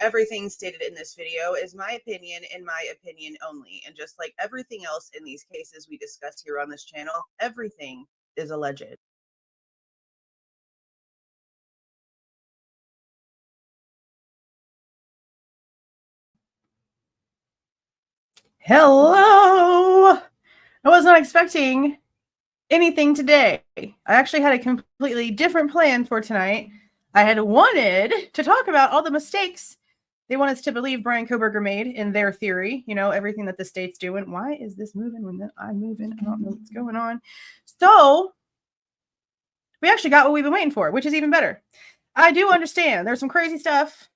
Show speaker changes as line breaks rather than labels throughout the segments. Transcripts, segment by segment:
Everything stated in this video is my opinion and my opinion only. And just like everything else in these cases we discuss here on this channel, everything is alleged. Hello! I was not expecting anything today. I actually had a completely different plan for tonight. I had wanted to talk about all the mistakes they want us to believe Bryan Kohberger made in their theory. You know, everything that the state's doing. Why is this moving when I'm moving? I don't know what's going on. So We actually got what we've been waiting for, which is even better. I do understand there's some crazy stuff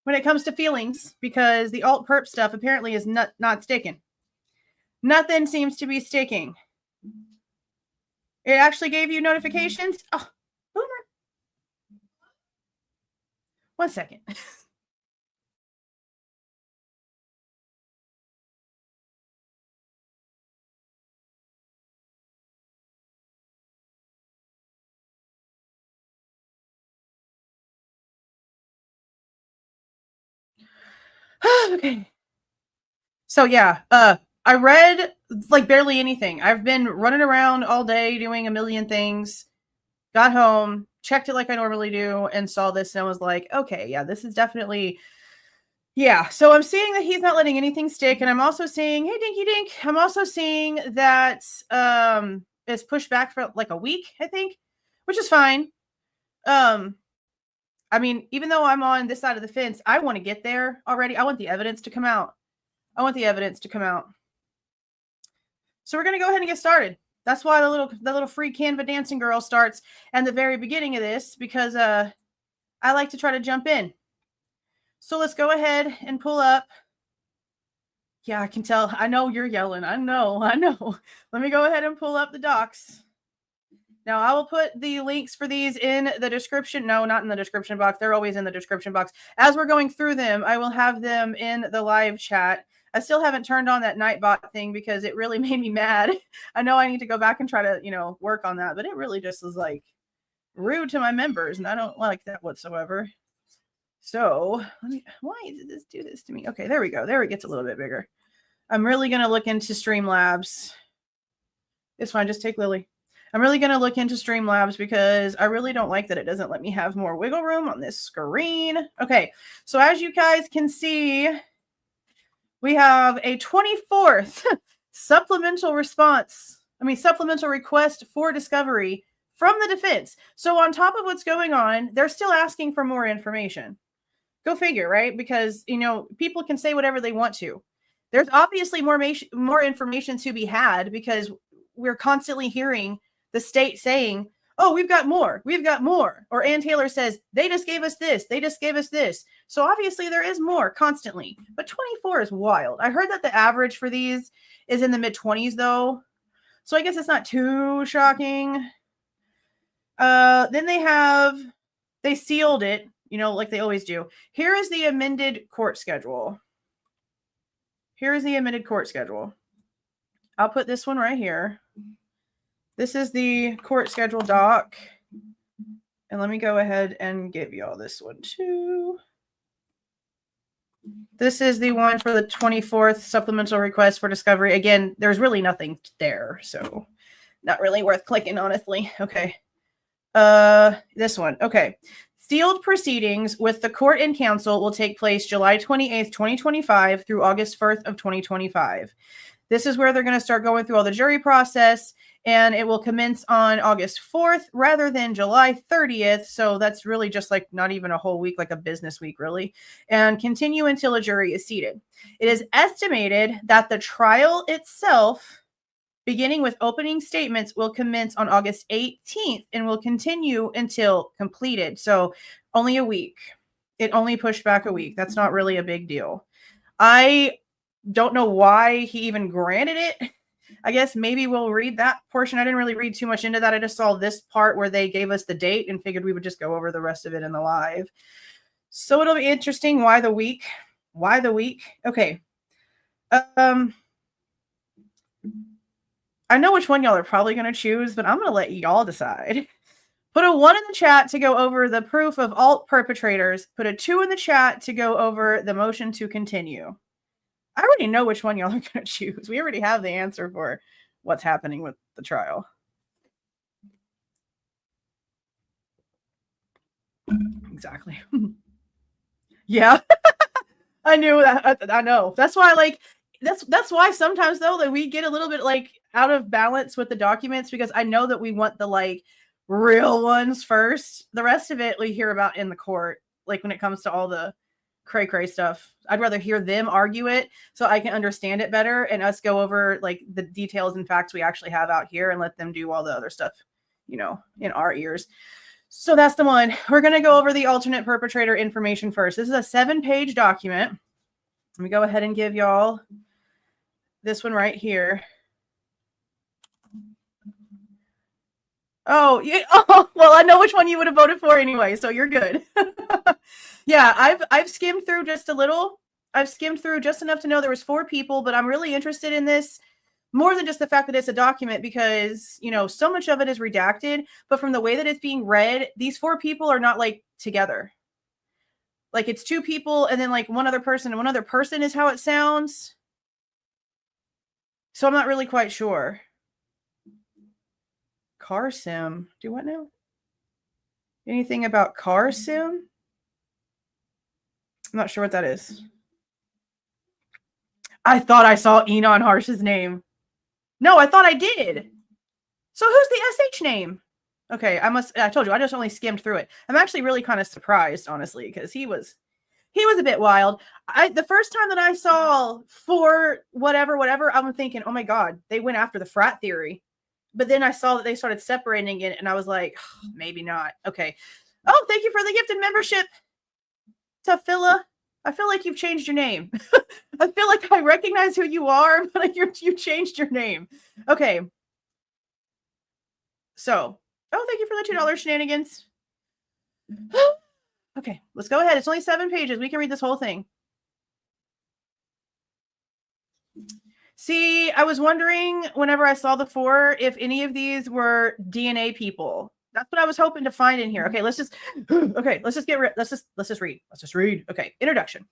when it comes to feelings because the alt perp stuff apparently is not sticking. Nothing seems to be sticking. It actually gave you notifications. Oh, boomer. 1 second. Okay. So yeah, I read like barely anything. I've been running around all day doing a million things. Got home, checked it like I normally do, and saw this and I was like, okay, yeah, this is definitely, yeah. So I'm seeing that he's not letting anything stick, and I'm also seeing, hey, Dinky Dink, I'm also seeing that it's pushed back for like a week, I think, which is fine. I mean, even though I'm on this side of the fence, I want to get there already. I want the evidence to come out. I want the evidence to come out. So we're gonna go ahead and get started. That's why the little free Canva dancing girl starts at the very beginning of this, because I like to try to jump in. So let's go ahead and pull up. Yeah, I can tell. I know you're yelling. I know. Let me go ahead and pull up the docs. Now, I will put the links for these in the description. No, not in the description box. They're always in the description box. As we're going through them, I will have them in the live chat. I still haven't turned on that Nightbot thing because it really made me mad. I know I need to go back and try to, work on that, but it really just was like rude to my members, and I don't like that whatsoever. So, why did this do this to me? Okay, there we go. There it gets a little bit bigger. I'm really going to look into Streamlabs. It's fine. Just take Lily. I'm really going to look into Streamlabs because I really don't like that it doesn't let me have more wiggle room on this screen. Okay, so as you guys can see, we have a 24th supplemental request for discovery from the defense. So on top of what's going on, they're still asking for more information. Go figure, right? Because, people can say whatever they want to. There's obviously more information to be had because we're constantly hearing the state saying, oh, we've got more. Or Ann Taylor says, they just gave us this. So obviously there is more constantly. But 24 is wild. I heard that the average for these is in the mid-20s, though. So I guess it's not too shocking. Then they sealed it, like they always do. Here is the amended court schedule. I'll put this one right here. This is the court schedule doc. And let me go ahead and give y'all this one too. This is the one for the 24th supplemental request for discovery. Again, there's really nothing there, so not really worth clicking, honestly. Okay. This one. Okay. Sealed proceedings with the court and counsel will take place July 28th, 2025 through August 1st of 2025. This is where they're going to start going through all the jury process, and it will commence on August 4th rather than July 30th. So that's really just like not even a whole week, like a business week, really, and continue until a jury is seated. It is estimated that the trial itself, beginning with opening statements, will commence on August 18th and will continue until completed. So only a week. It only pushed back a week. That's not really a big deal. I don't know why he even granted it. I guess maybe we'll read that portion. I didn't really read too much into that. I just saw this part where they gave us the date and figured we would just go over the rest of it in the live. So it'll be interesting. Why the week? Okay. I know which one y'all are probably going to choose, but I'm going to let y'all decide. Put a 1 in the chat to go over the proof of alt perpetrators. Put a 2 in the chat to go over the motion to continue. I already know which one y'all are going to choose. We already have the answer for what's happening with the trial. Exactly. Yeah. I knew that. I know. That's why, that's why sometimes, though, that we get a little bit, out of balance with the documents, because I know that we want the, real ones first. The rest of it we hear about in the court, when it comes to all the cray stuff. I'd rather hear them argue it so I can understand it better and us go over the details and facts we actually have out here and let them do all the other stuff. in our ears. So that's the one. We're going to go over the alternate perpetrator information first. This is a 7-page document. Let me go ahead and give y'all this one right here. Oh, yeah. Oh, well, I know which one you would have voted for anyway, so you're good. Yeah, I've skimmed through just a little. I've skimmed through just enough to know there was 4 people, but I'm really interested in this more than just the fact that it's a document because, so much of it is redacted, but from the way that it's being read, these 4 people are not like together. Like it's 2 people and then like one other person and one other person is how it sounds. So I'm not really quite sure. Car sim. Do what now? Anything about car sim? I'm not sure what that is. I thought I saw Enon Harsh's name. No, I thought I did. So who's the SH name? Okay, I told you, I just only skimmed through it. I'm actually really kind of surprised, honestly, because he was a bit wild. The first time that I saw for whatever, I'm thinking, oh my God, they went after the frat theory. But then I saw that they started separating it, and I was like, oh, maybe not. Okay. Oh, thank you for the gifted membership, Tafilla. I feel like you've changed your name. I feel like I recognize who you are, but you changed your name. Okay. So, thank you for the $2 shenanigans. Okay, let's go ahead. It's only 7 pages. We can read this whole thing. See, I was wondering whenever I saw the 4 if any of these were DNA people. That's what I was hoping to find in here. Okay, let's just read. Let's just read. Okay, introduction.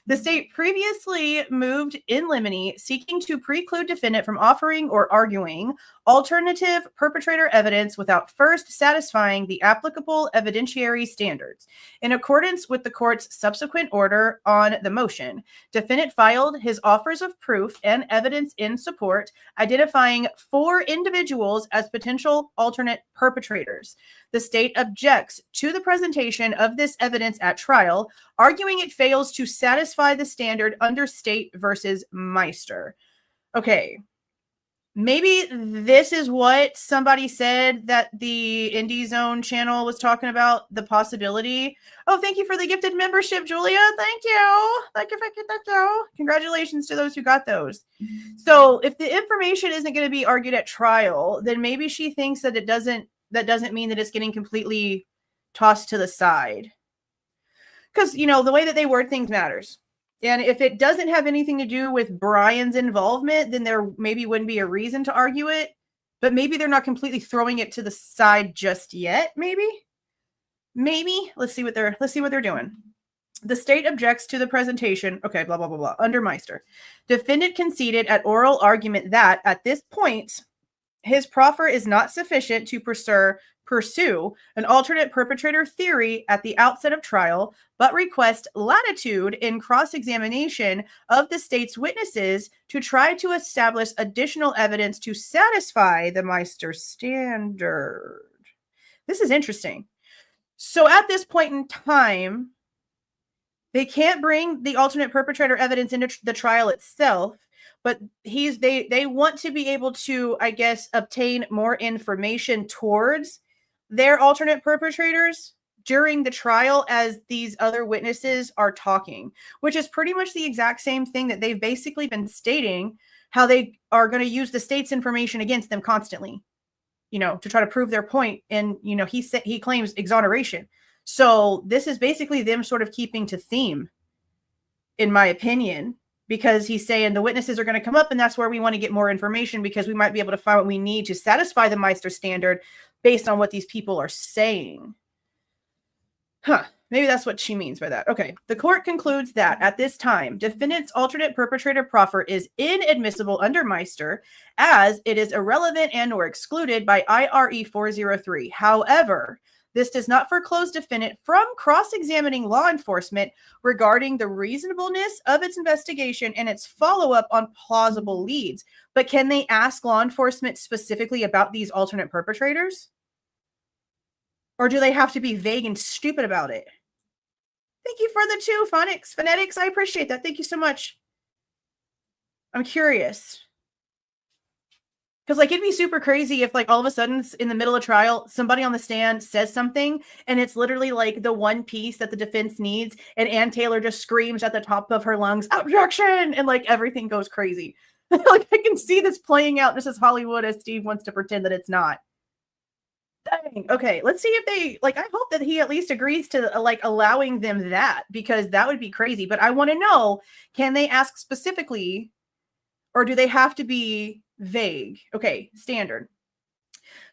The state previously moved in limine seeking to preclude defendant from offering or arguing alternative perpetrator evidence without first satisfying the applicable evidentiary standards. In accordance with the court's subsequent order on the motion, defendant filed his offers of proof and evidence in support, identifying 4 individuals as potential alternate perpetrators. The state objects to the presentation of this evidence at trial, arguing it fails to satisfy the standard under State versus Meister. Okay. Maybe this is what somebody said that the Indie Zone channel was talking about, the possibility. Oh, thank you for the gifted membership, Julia. Thank you. Thank you. Congratulations to those who got those. So if the information isn't going to be argued at trial, then maybe she thinks that that doesn't mean that it's getting completely tossed to the side. Because, the way that they word things matters. And if it doesn't have anything to do with Bryan's involvement, then there maybe wouldn't be a reason to argue it. But maybe they're not completely throwing it to the side just yet. Maybe. Let's see what they're doing. The state objects to the presentation. Okay, blah, blah, blah, blah. Under Meister. Defendant conceded at oral argument that at this point, his proffer is not sufficient to pursue an alternate perpetrator theory at the outset of trial, but request latitude in cross-examination of the state's witnesses to try to establish additional evidence to satisfy the Meister standard. This is interesting. So at this point in time, they can't bring the alternate perpetrator evidence into the trial itself, but they want to be able to, I guess, obtain more information towards their alternate perpetrators during the trial as these other witnesses are talking, which is pretty much the exact same thing that they've basically been stating, how they are going to use the state's information against them constantly, to try to prove their point. And, he claims exoneration. So this is basically them sort of keeping to theme, in my opinion, because he's saying the witnesses are going to come up and that's where we want to get more information because we might be able to find what we need to satisfy the Meister standard based on what these people are saying. Maybe that's what she means by that. Okay. The court concludes that at this time, defendant's alternate perpetrator proffer is inadmissible under Meister as it is irrelevant and or excluded by IRE 403. However, this does not foreclose defendant from cross-examining law enforcement regarding the reasonableness of its investigation and its follow-up on plausible leads. But can they ask law enforcement specifically about these alternate perpetrators? Or do they have to be vague and stupid about it? Thank you for the 2, Phonetics. I appreciate that. Thank you so much. I'm curious. Because, like, it'd be super crazy if, like, all of a sudden in the middle of trial, somebody on the stand says something and it's literally like the one piece that the defense needs, and Ann Taylor just screams at the top of her lungs, "Objection!" And, like, everything goes crazy. Like, I can see this playing out just as Hollywood as Steve wants to pretend that it's not. Dang. Okay, let's see if they, like, I hope that he at least agrees to, like, allowing them that, because that would be crazy. But I want to know, can they ask specifically, or do they have to be vague? Okay, standard.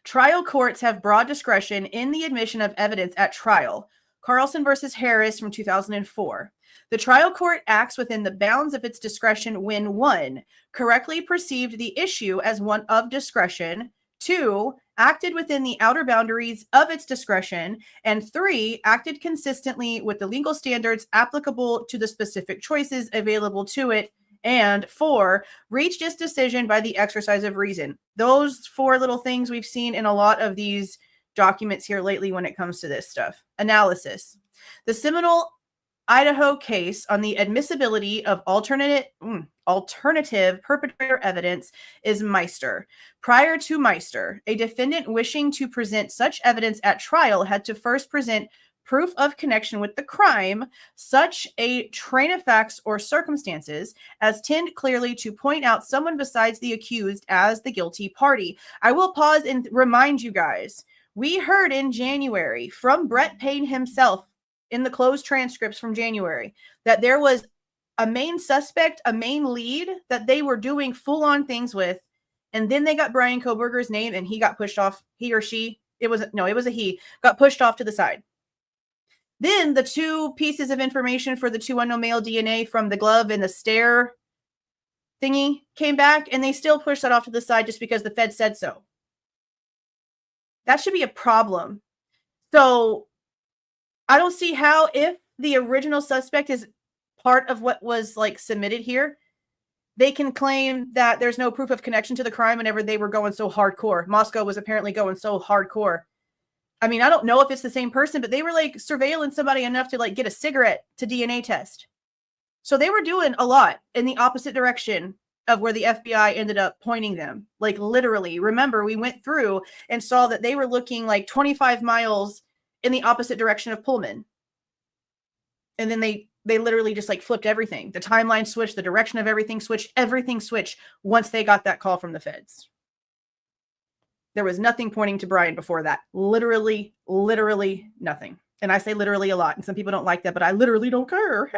Trial courts have broad discretion in the admission of evidence at trial. Carlson versus Harris from 2004. The trial court acts within the bounds of its discretion when 1. Correctly perceived the issue as one of discretion, 2. Acted within the outer boundaries of its discretion, and 3. Acted consistently with the legal standards applicable to the specific choices available to it, and 4. Reached its decision by the exercise of reason. Those 4 little things we've seen in a lot of these documents here lately when it comes to this stuff. Analysis. The seminal Idaho case on the admissibility of alternative perpetrator evidence is Meister. Prior to Meister, a defendant wishing to present such evidence at trial had to first present proof of connection with the crime, such a train of facts or circumstances as tend clearly to point out someone besides the accused as the guilty party. I will pause and remind you guys, we heard in January from Brett Payne himself in the closed transcripts from January that there was a main suspect, a main lead that they were doing full-on things with, and then they got Bryan Kohberger's name and he got pushed off, he or she, it was a he, got pushed off to the side. Then the 2 pieces of information for the 2 unknown male DNA from the glove and the stair thingy came back, and they still pushed that off to the side just because the Fed said so. That should be a problem. So I don't see how, if the original suspect is part of what was, like, submitted here, they can claim that there's no proof of connection to the crime whenever they were going so hardcore. Moscow was apparently going so hardcore. I mean, I don't know if it's the same person, but they were, like, surveilling somebody enough to, like, get a cigarette to DNA test. So they were doing a lot in the opposite direction of where the FBI ended up pointing them. Like, literally. Remember, we went through and saw that they were looking like 25 miles in the opposite direction of Pullman. And then they literally just, like, flipped everything. The timeline switched, the direction of everything switched once they got that call from the feds. There was nothing pointing to Bryan before that. Literally nothing. And I say literally a lot, and some people don't like that, but I literally don't care.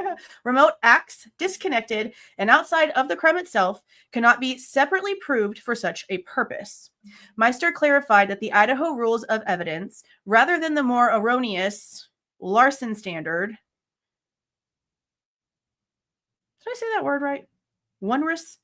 Remote acts disconnected and outside of the crime itself cannot be separately proved for such a purpose. Meister clarified that the Idaho rules of evidence, rather than the more erroneous Larson standard. Did I say that word right? Onerous?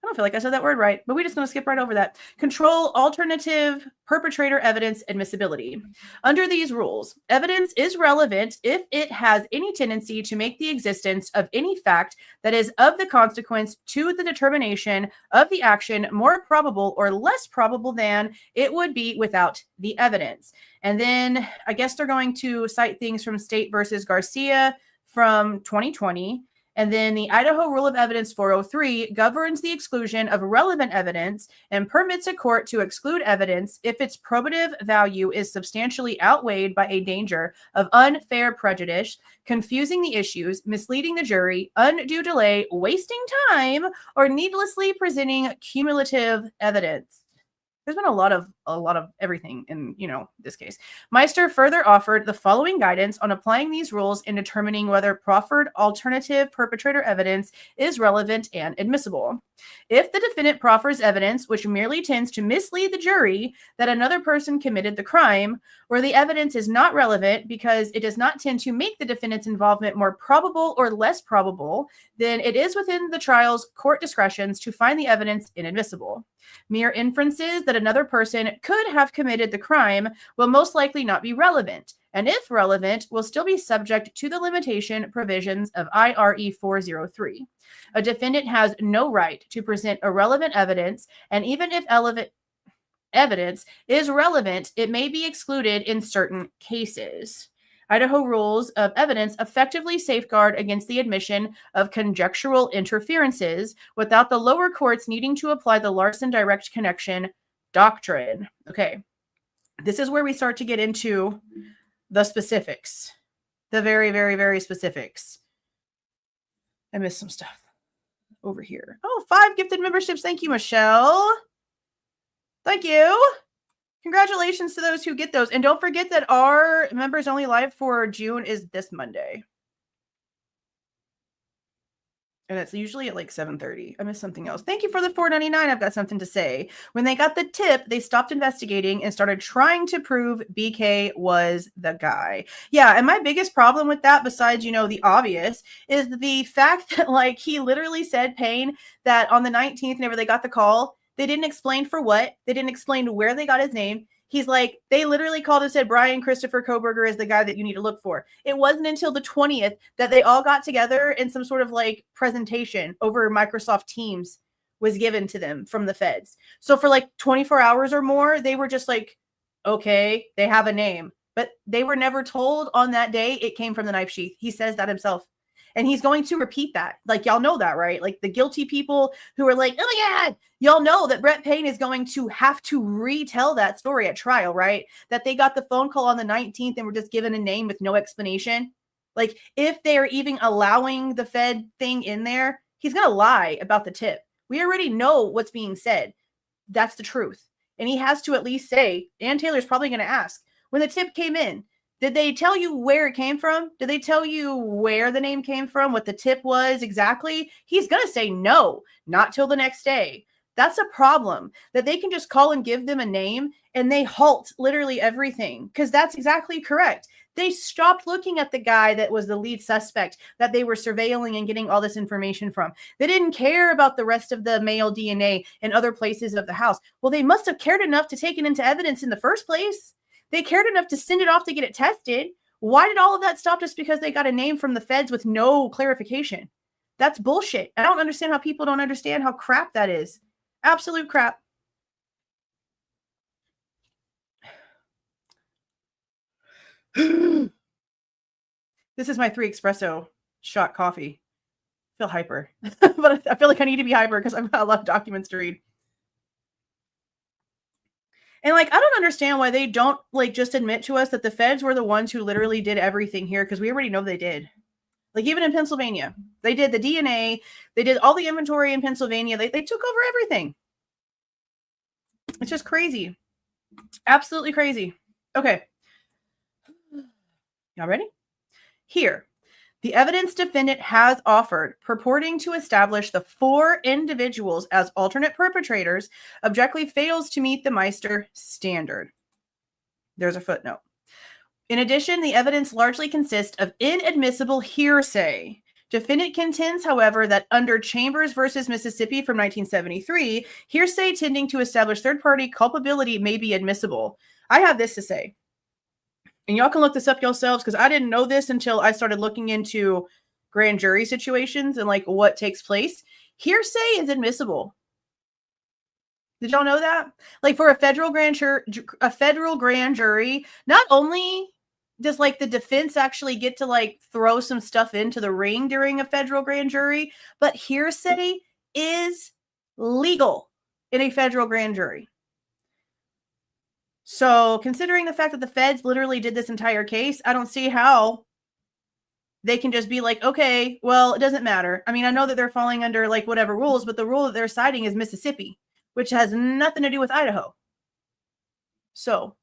I don't feel like I said that word right, but we're just going to skip right over that. Control alternative perpetrator evidence admissibility. Under these rules, evidence is relevant if it has any tendency to make the existence of any fact that is of the consequence to the determination of the action more probable or less probable than it would be without the evidence. And then I guess they're going to cite things from State versus Garcia from 2020. And then the Idaho Rule of Evidence 403 governs the exclusion of relevant evidence and permits a court to exclude evidence if its probative value is substantially outweighed by a danger of unfair prejudice, confusing the issues, misleading the jury, undue delay, wasting time, or needlessly presenting cumulative evidence. There's been a lot of everything in, this case. Meister further offered the following guidance on applying these rules in determining whether proffered alternative perpetrator evidence is relevant and admissible. If the defendant proffers evidence which merely tends to mislead the jury that another person committed the crime, where the evidence is not relevant because it does not tend to make the defendant's involvement more probable or less probable, then it is within the trial's court discretions to find the evidence inadmissible. Mere inferences that another person could have committed the crime will most likely not be relevant, and if relevant, will still be subject to the limitation provisions of IRE 403. A defendant has no right to present irrelevant evidence, and even if evidence is relevant, it may be excluded in certain cases. Idaho rules of evidence effectively safeguard against the admission of conjectural interferences without the lower courts needing to apply the Larson direct connection doctrine. Okay, this is where we start to get into the specifics, the very, very, very specifics. I missed some stuff over here. Oh, 5 gifted memberships. Thank you, Michelle. Thank you. Congratulations to those who get those. And don't forget that our members only live for June is this Monday. And it's usually at like 7:30. I missed something else. Thank you for the $4.99. I've got something to say. When they got the tip, they stopped investigating and started trying to prove BK was the guy. Yeah, and my biggest problem with that, besides, you know, the obvious, is the fact that, like, he literally said, Payne, that on the 19th, whenever they got the call, they didn't explain for what. They didn't explain where they got his name. He's like, they literally called and said, Bryan Christopher Kohberger is the guy that you need to look for. It wasn't until the 20th that they all got together in some sort of like presentation over Microsoft Teams was given to them from the feds. So for like 24 hours or more, they were just like, okay, they have a name. But they were never told on that day it came from the knife sheath. He says that himself. And he's going to repeat that. Like, y'all know that, right? Like the guilty people who are like, oh my God, y'all know that Brett Payne is going to have to retell that story at trial, right? That they got the phone call on the 19th and were just given a name with no explanation. Like, if they're even allowing the Fed thing in there, he's going to lie about the tip. We already know what's being said. That's the truth. And he has to at least say, and Taylor's probably going to ask, when the tip came in, did they tell you where it came from? Did they tell you where the name came from, what the tip was exactly? He's going to say no, not till the next day. That's a problem, that they can just call and give them a name and they halt literally everything, because that's exactly correct. They stopped looking at the guy that was the lead suspect that they were surveilling and getting all this information from. They didn't care about the rest of the male DNA in other places of the house. Well, they must have cared enough to take it into evidence in the first place. They cared enough to send it off to get it tested. Why did all of that stop just because they got a name from the feds with no clarification? That's bullshit. I don't understand how people don't understand how crap that is. Absolute crap. This is my 3 espresso shot coffee. I feel hyper. But I feel like I need to be hyper because I've got a lot of documents to read. And like, I don't understand why they don't like just admit to us that the feds were the ones who literally did everything here, because we already know they did. Like, even in Pennsylvania, they did the DNA, they did all the inventory in Pennsylvania. They took over everything. It's just crazy. Absolutely crazy. Okay. Y'all ready? Here. The evidence defendant has offered, purporting to establish the 4 individuals as alternate perpetrators, objectively fails to meet the Meister standard. There's a footnote. In addition, the evidence largely consists of inadmissible hearsay. Defendant contends, however, that under Chambers versus Mississippi from 1973, hearsay tending to establish third-party culpability may be admissible. I have this to say. And y'all can look this up yourselves, because I didn't know this until I started looking into grand jury situations and like what takes place. Hearsay is admissible. Did y'all know that? Like, for a federal grand jury, not only does like the defense actually get to like throw some stuff into the ring during a federal grand jury, but hearsay is legal in a federal grand jury. So considering the fact that the feds literally did this entire case, I don't see how they can just be like, okay, well, it doesn't matter. I mean, I know that they're falling under like whatever rules, but the rule that they're citing is Mississippi, which has nothing to do with Idaho. So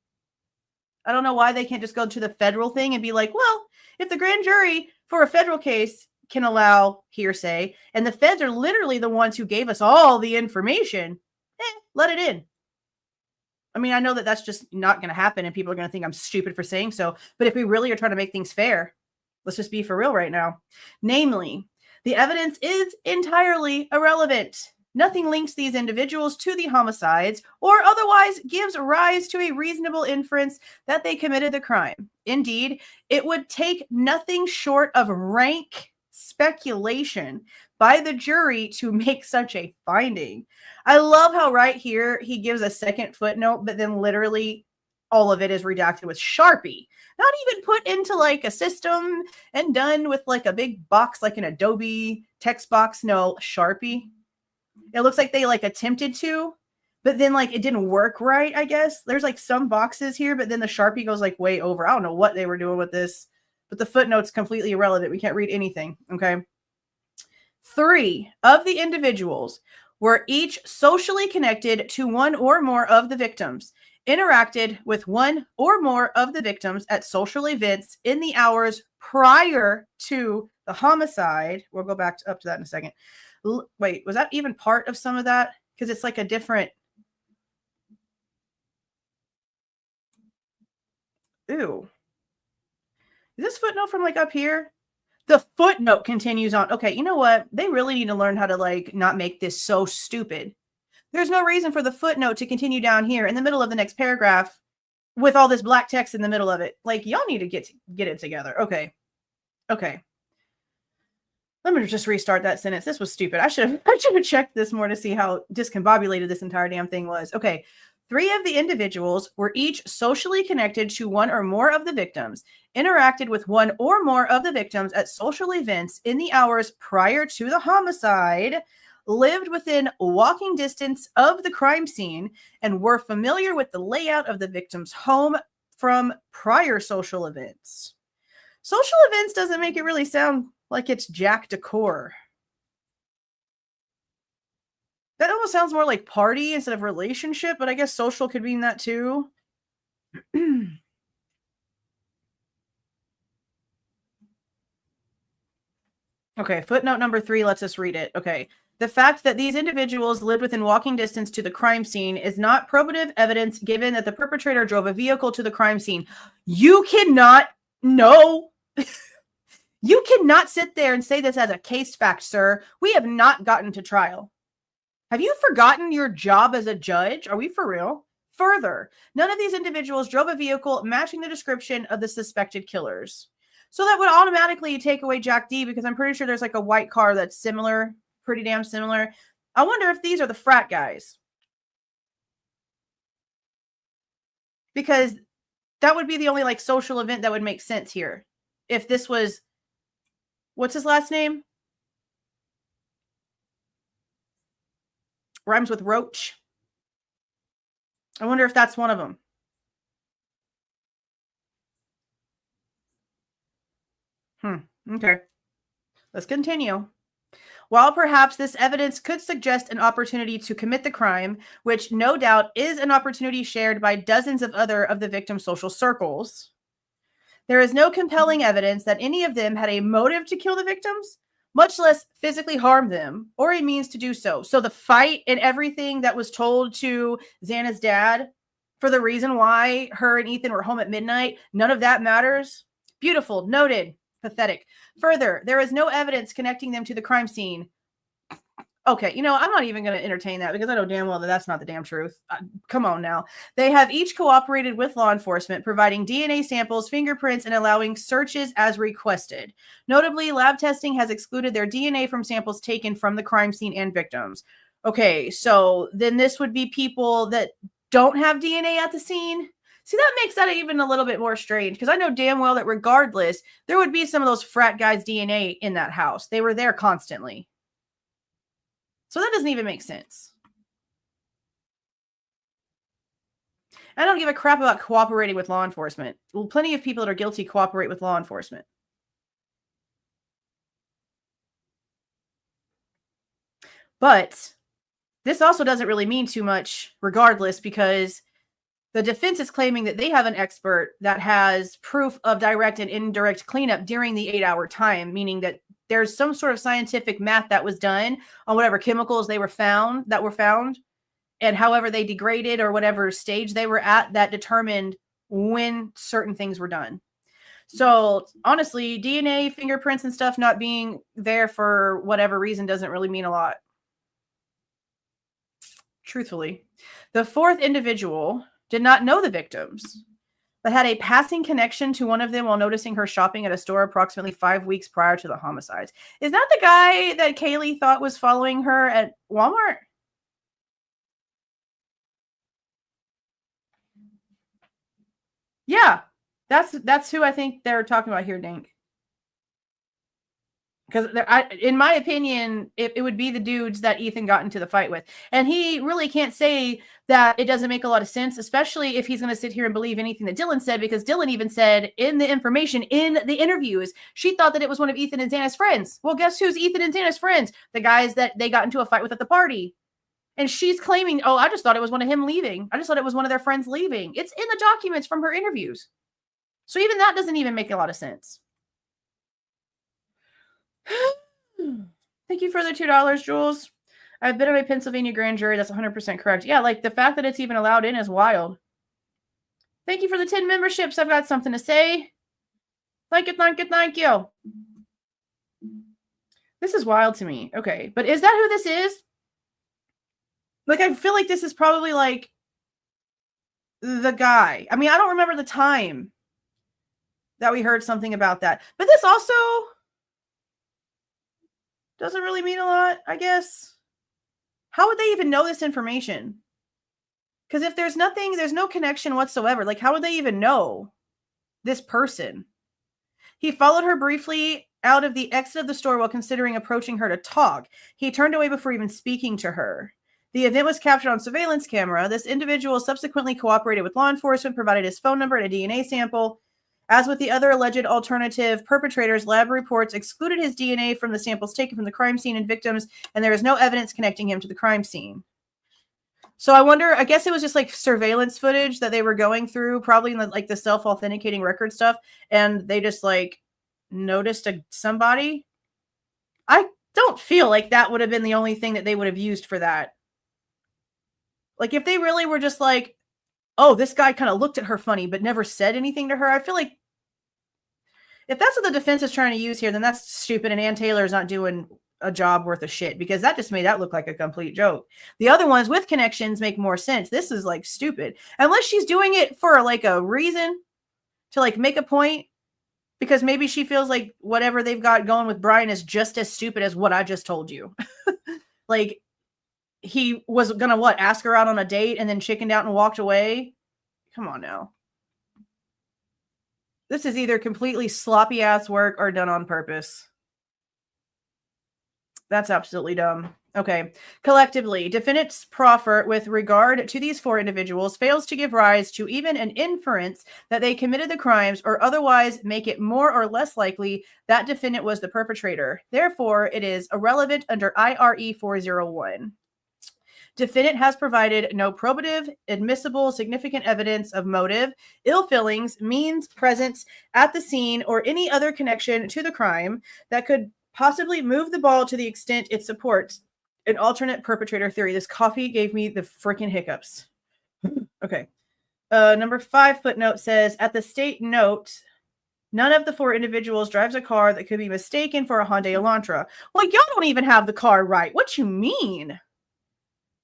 I don't know why they can't just go to the federal thing and be like, well, if the grand jury for a federal case can allow hearsay, and the feds are literally the ones who gave us all the information, let it in. I mean, I know that that's just not going to happen and people are going to think I'm stupid for saying so. But if we really are trying to make things fair, let's just be for real right now. Namely, the evidence is entirely irrelevant. Nothing links these individuals to the homicides or otherwise gives rise to a reasonable inference that they committed the crime. Indeed, it would take nothing short of rank speculation by the jury to make such a finding. I love how right here he gives a second footnote, but then literally all of it is redacted with Sharpie. Not even put into like a system and done with like a big box, like an Adobe text box. No, Sharpie. It looks like they like attempted to, but then like it didn't work right, I guess. There's like some boxes here, but then the Sharpie goes like way over. I don't know what they were doing with this, but the footnote's completely irrelevant. We can't read anything, okay? 3 of the individuals were each socially connected to one or more of the victims, interacted with one or more of the victims at social events in the hours prior to the homicide. We'll go back up to that in a second. Wait, was that even part of some of that? Because it's like a different... Ooh. Is this footnote from like up here? The footnote continues on. Okay, you know what? They really need to learn how to like not make this so stupid. There's no reason for the footnote to continue down here in the middle of the next paragraph with all this black text in the middle of it. Like, y'all need to get it together. Okay. Let me just restart that sentence. This was stupid. I should have checked this more to see how discombobulated this entire damn thing was. Okay. 3 of the individuals were each socially connected to one or more of the victims, interacted with one or more of the victims at social events in the hours prior to the homicide, lived within walking distance of the crime scene, and were familiar with the layout of the victim's home from prior social events. Social events doesn't make it really sound like it's Jack decor. That almost sounds more like party instead of relationship, but I guess social could mean that too. Okay, footnote number 3, let's us read it. Okay. The fact that these individuals lived within walking distance to the crime scene is not probative evidence given that the perpetrator drove a vehicle to the crime scene. You cannot, no. You cannot sit there and say this as a case fact, sir. We have not gotten to trial. Have you forgotten your job as a judge? Are we for real? Further, none of these individuals drove a vehicle matching the description of the suspected killers. So that would automatically take away Jack D, because I'm pretty sure there's like a white car that's similar, pretty damn similar. I wonder if these are the frat guys. Because that would be the only like social event that would make sense here. If this was, what's his last name? Rhymes with Roach. I wonder if that's one of them. Okay. Let's continue. While perhaps this evidence could suggest an opportunity to commit the crime, which no doubt is an opportunity shared by dozens of other of the victim's social circles, there is no compelling evidence that any of them had a motive to kill the victims, much less physically harm them, or a means to do so. So the fight and everything that was told to Xana's dad for the reason why her and Ethan were home at midnight, none of that matters. Beautiful. Noted. Pathetic. Further, there is no evidence connecting them to the crime scene. Okay, you know, I'm not even going to entertain that because I know damn well that that's not the damn truth. Come on now. They have each cooperated with law enforcement, providing DNA samples, fingerprints, and allowing searches as requested. Notably, lab testing has excluded their DNA from samples taken from the crime scene and victims. Okay, so then this would be people that don't have DNA at the scene. See, that makes that even a little bit more strange, because I know damn well that regardless, there would be some of those frat guys' DNA in that house. They were there constantly. So that doesn't even make sense. I don't give a crap about cooperating with law enforcement. Well, plenty of people that are guilty cooperate with law enforcement. But this also doesn't really mean too much regardless, because the defense is claiming that they have an expert that has proof of direct and indirect cleanup during the 8-hour time, meaning that there's some sort of scientific math that was done on whatever chemicals they were found, and however they degraded or whatever stage they were at that determined when certain things were done. So honestly, DNA, fingerprints and stuff not being there for whatever reason doesn't really mean a lot. Truthfully, the 4th individual did not know the victims, but had a passing connection to one of them while noticing her shopping at a store approximately 5 weeks prior to the homicides. Is that the guy that Kaylee thought was following her at Walmart? Yeah, that's who I think they're talking about here, Dink. Because in my opinion, it would be the dudes that Ethan got into the fight with. And he really can't say that it doesn't make a lot of sense, especially if he's going to sit here and believe anything that Dylan said, because Dylan even said in the information, in the interviews, she thought that it was one of Ethan and Xana's friends. Well, guess who's Ethan and Xana's friends? The guys that they got into a fight with at the party. And she's claiming, oh, I just thought it was one of him leaving. I just thought it was one of their friends leaving. It's in the documents from her interviews. So even that doesn't even make a lot of sense. Thank you for the $2, Jules. I've been on a Pennsylvania grand jury. That's 100% correct. Yeah, like the fact that it's even allowed in is wild. Thank you for the 10 memberships. I've got something to say. Thank you, thank you, thank you. This is wild to me. Okay, but is that who this is? Like, I feel like this is probably like the guy. I mean, I don't remember the time that we heard something about that. But this also doesn't really mean a lot, I guess. How would they even know this information? Because if there's no connection whatsoever. Like, how would they even know this person? He followed her briefly out of the exit of the store while considering approaching her to talk. He turned away before even speaking to her. The event was captured on surveillance camera. This individual subsequently cooperated with law enforcement, provided his phone number and a DNA sample. As with the other alleged alternative perpetrators, lab reports excluded his DNA from the samples taken from the crime scene and victims, and there is no evidence connecting him to the crime scene. So I wonder, I guess it was just like surveillance footage that they were going through, probably in the self-authenticating record stuff, and they just like noticed somebody. I don't feel like that would have been the only thing that they would have used for that. Like if they really were just like, oh, this guy kind of looked at her funny, but never said anything to her. I feel like if that's what the defense is trying to use here, then that's stupid. And Ann Taylor is not doing a job worth of shit, because that just made that look like a complete joke. The other ones with connections make more sense. This is like stupid. Unless she's doing it for like a reason to like make a point, because maybe she feels like whatever they've got going with Bryan is just as stupid as what I just told you. Like, he was gonna ask her out on a date and then chickened out and walked away? Come on now. This is either completely sloppy ass work or done on purpose. That's absolutely dumb. Okay. Collectively, defendant's proffer with regard to these 4 individuals fails to give rise to even an inference that they committed the crimes, or otherwise make it more or less likely that defendant was the perpetrator. Therefore, it is irrelevant under IRE 401. Defendant has provided no probative, admissible, significant evidence of motive, ill feelings, means, presence at the scene, or any other connection to the crime that could possibly move the ball to the extent it supports an alternate perpetrator theory. This coffee gave me the freaking hiccups. Okay. Number 5 footnote says, at the state note, none of the 4 individuals drives a car that could be mistaken for a Hyundai Elantra. Well, y'all don't even have the car right. What you mean?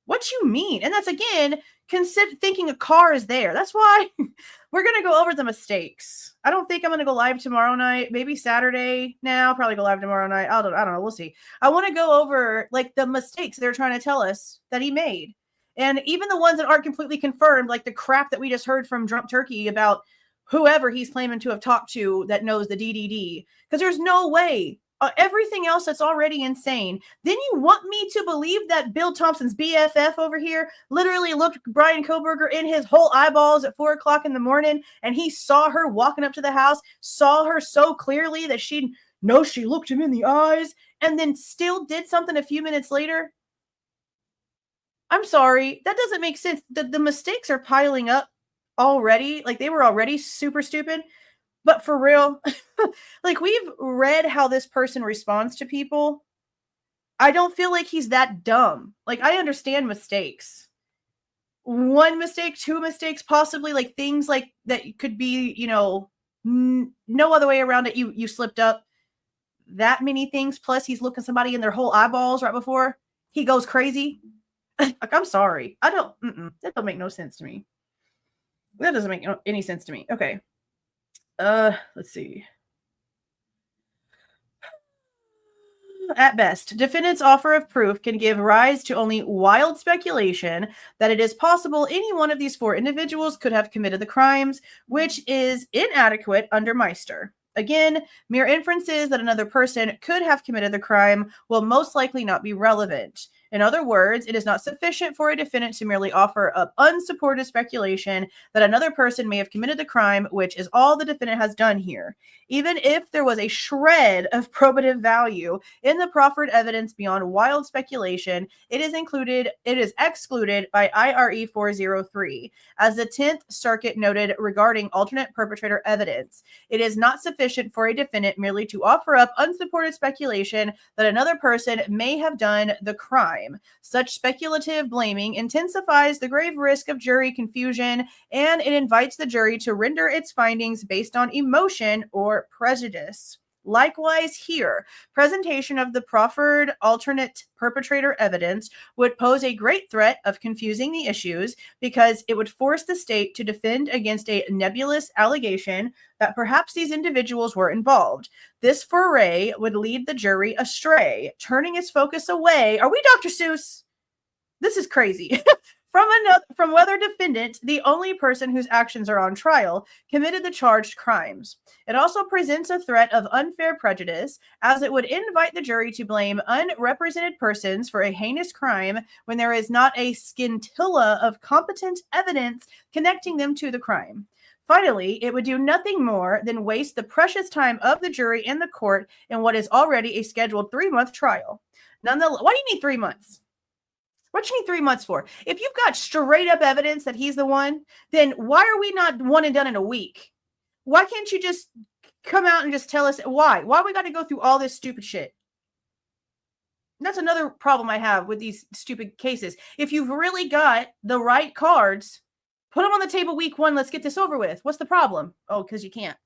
What you mean? And that's, again, thinking a car is there. That's why we're going to go over the mistakes. I don't think I'm going to go live tomorrow night. Maybe Saturday now. Probably go live tomorrow night. I don't know. We'll see. I want to go over like the mistakes they're trying to tell us that he made. And even the ones that aren't completely confirmed, like the crap that we just heard from Drunk Turkey about whoever he's claiming to have talked to that knows the DDD. Because there's no way. Everything else that's already insane. Then you want me to believe that Bill Thompson's BFF over here literally looked Bryan Kohberger in his whole eyeballs at 4 o'clock in the morning, and he saw her walking up to the house, saw her so clearly that she looked him in the eyes, and then still did something a few minutes later? I'm sorry. That doesn't make sense. The mistakes are piling up already. Like, they were already super stupid. But for real, like, we've read how this person responds to people. I don't feel like he's that dumb. Like, I understand mistakes. 1 mistake, 2 mistakes, possibly, like, things like that could be, no other way around it. You slipped up. That many things. Plus, he's looking somebody in their whole eyeballs right before he goes crazy. Like, I'm sorry. That don't make no sense to me. That doesn't make any sense to me. Okay. Let's see. at best. Defendant's offer of proof can give rise to only wild speculation that it is possible any one of these four individuals could have committed the crimes, which is inadequate under Meister. Again, mere inferences that another person could have committed the crime will most likely not be relevant. In other words, it is not sufficient for a defendant to merely offer up unsupported speculation that another person may have committed the crime, which is all the defendant has done here. Even if there was a shred of probative value in the proffered evidence beyond wild speculation, it is excluded by IRE 403. As the 10th Circuit noted regarding alternate perpetrator evidence, it is not sufficient for a defendant merely to offer up unsupported speculation that another person may have done the crime. Such speculative blaming intensifies the grave risk of jury confusion, and it invites the jury to render its findings based on emotion or prejudice. Likewise here, presentation of the proffered alternate perpetrator evidence would pose a great threat of confusing the issues because it would force the state to defend against a nebulous allegation that perhaps these individuals were involved. This foray would lead the jury astray, turning its focus away. Are we Dr. Seuss? This is crazy. From whether defendant, the only person whose actions are on trial, committed the charged crimes. It also presents a threat of unfair prejudice, as it would invite the jury to blame unrepresented persons for a heinous crime when there is not a scintilla of competent evidence connecting them to the crime. Finally, it would do nothing more than waste the precious time of the jury and the court in what is already a scheduled 3-month trial. Nonetheless, why do you need 3 months? What you need 3 months for? If you've got straight up evidence that he's the one, then why are we not one and done in a week? Why can't you just come out and just tell us why? Why we got to go through all this stupid shit? That's another problem I have with these stupid cases. If you've really got the right cards, put them on the table week 1. Let's get this over with. What's the problem? Oh, because you can't.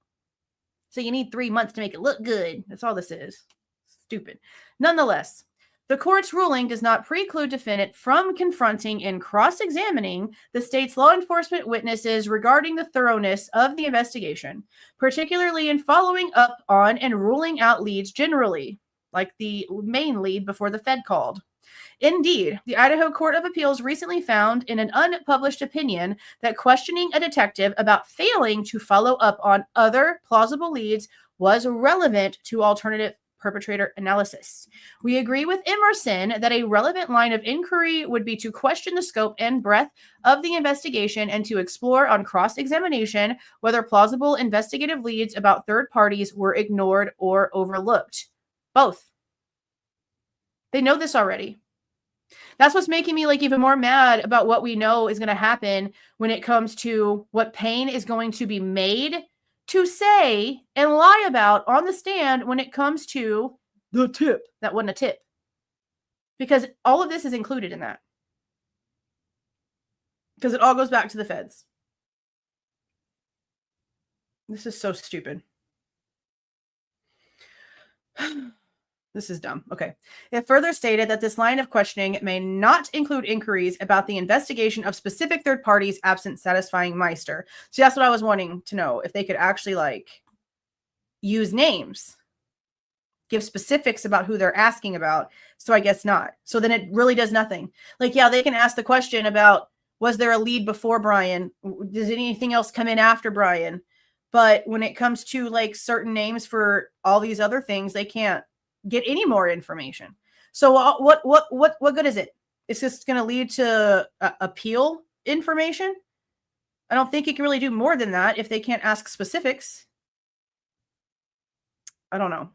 So you need 3 months to make it look good. That's all this is. Stupid. Nonetheless, the court's ruling does not preclude defendant from confronting and cross-examining the state's law enforcement witnesses regarding the thoroughness of the investigation, particularly in following up on and ruling out leads generally, like the main lead before the Fed called. Indeed, the Idaho Court of Appeals recently found in an unpublished opinion that questioning a detective about failing to follow up on other plausible leads was relevant to alternative perpetrator analysis. We agree with Emerson that a relevant line of inquiry would be to question the scope and breadth of the investigation and to explore on cross-examination whether plausible investigative leads about third parties were ignored or overlooked. Both. They know this already. That's what's making me even more mad about what we know is going to happen when it comes to what Payne is going to be made to say and lie about on the stand when it comes to the tip. That wasn't a tip. Because all of this is included in that. Because it all goes back to the feds. This is so stupid. This is dumb. Okay. It further stated that this line of questioning may not include inquiries about the investigation of specific third parties absent satisfying Meister. So that's what I was wanting to know. If they could actually use names, give specifics about who they're asking about. So I guess not. So then it really does nothing. Yeah, they can ask the question about, was there a lead before Bryan? Does anything else come in after Bryan? But when it comes to certain names for all these other things, they can't get any more information. So what good is it? It's just going to lead to appeal information. I don't think it can really do more than that if they can't ask specifics. I don't know.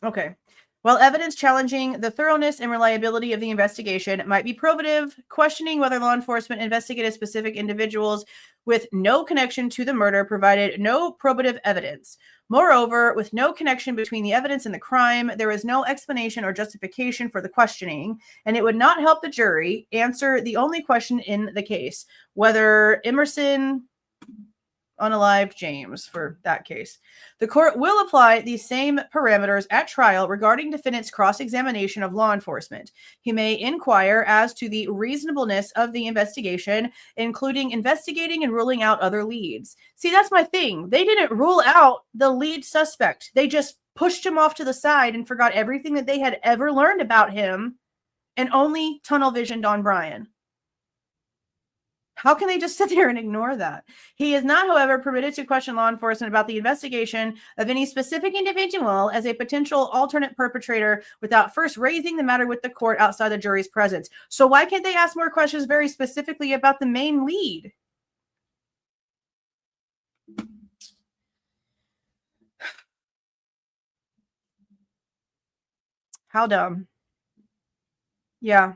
Okay. While evidence challenging the thoroughness and reliability of the investigation might be probative, questioning whether law enforcement investigated specific individuals with no connection to the murder provided no probative evidence. Moreover, with no connection between the evidence and the crime, there is no explanation or justification for the questioning, and it would not help the jury answer the only question in the case, whether Emerson unalived James for that case. The court will apply these same parameters at trial regarding defendant's cross-examination of law enforcement. He may inquire as to the reasonableness of the investigation, including investigating and ruling out other leads. See, that's my thing. They didn't rule out the lead suspect. They just pushed him off to the side and forgot everything that they had ever learned about him and only tunnel visioned on Bryan. How can they just sit there and ignore that? He is not, however, permitted to question law enforcement about the investigation of any specific individual as a potential alternate perpetrator without first raising the matter with the court outside the jury's presence. So why can't they ask more questions very specifically about the main lead? How dumb. Yeah.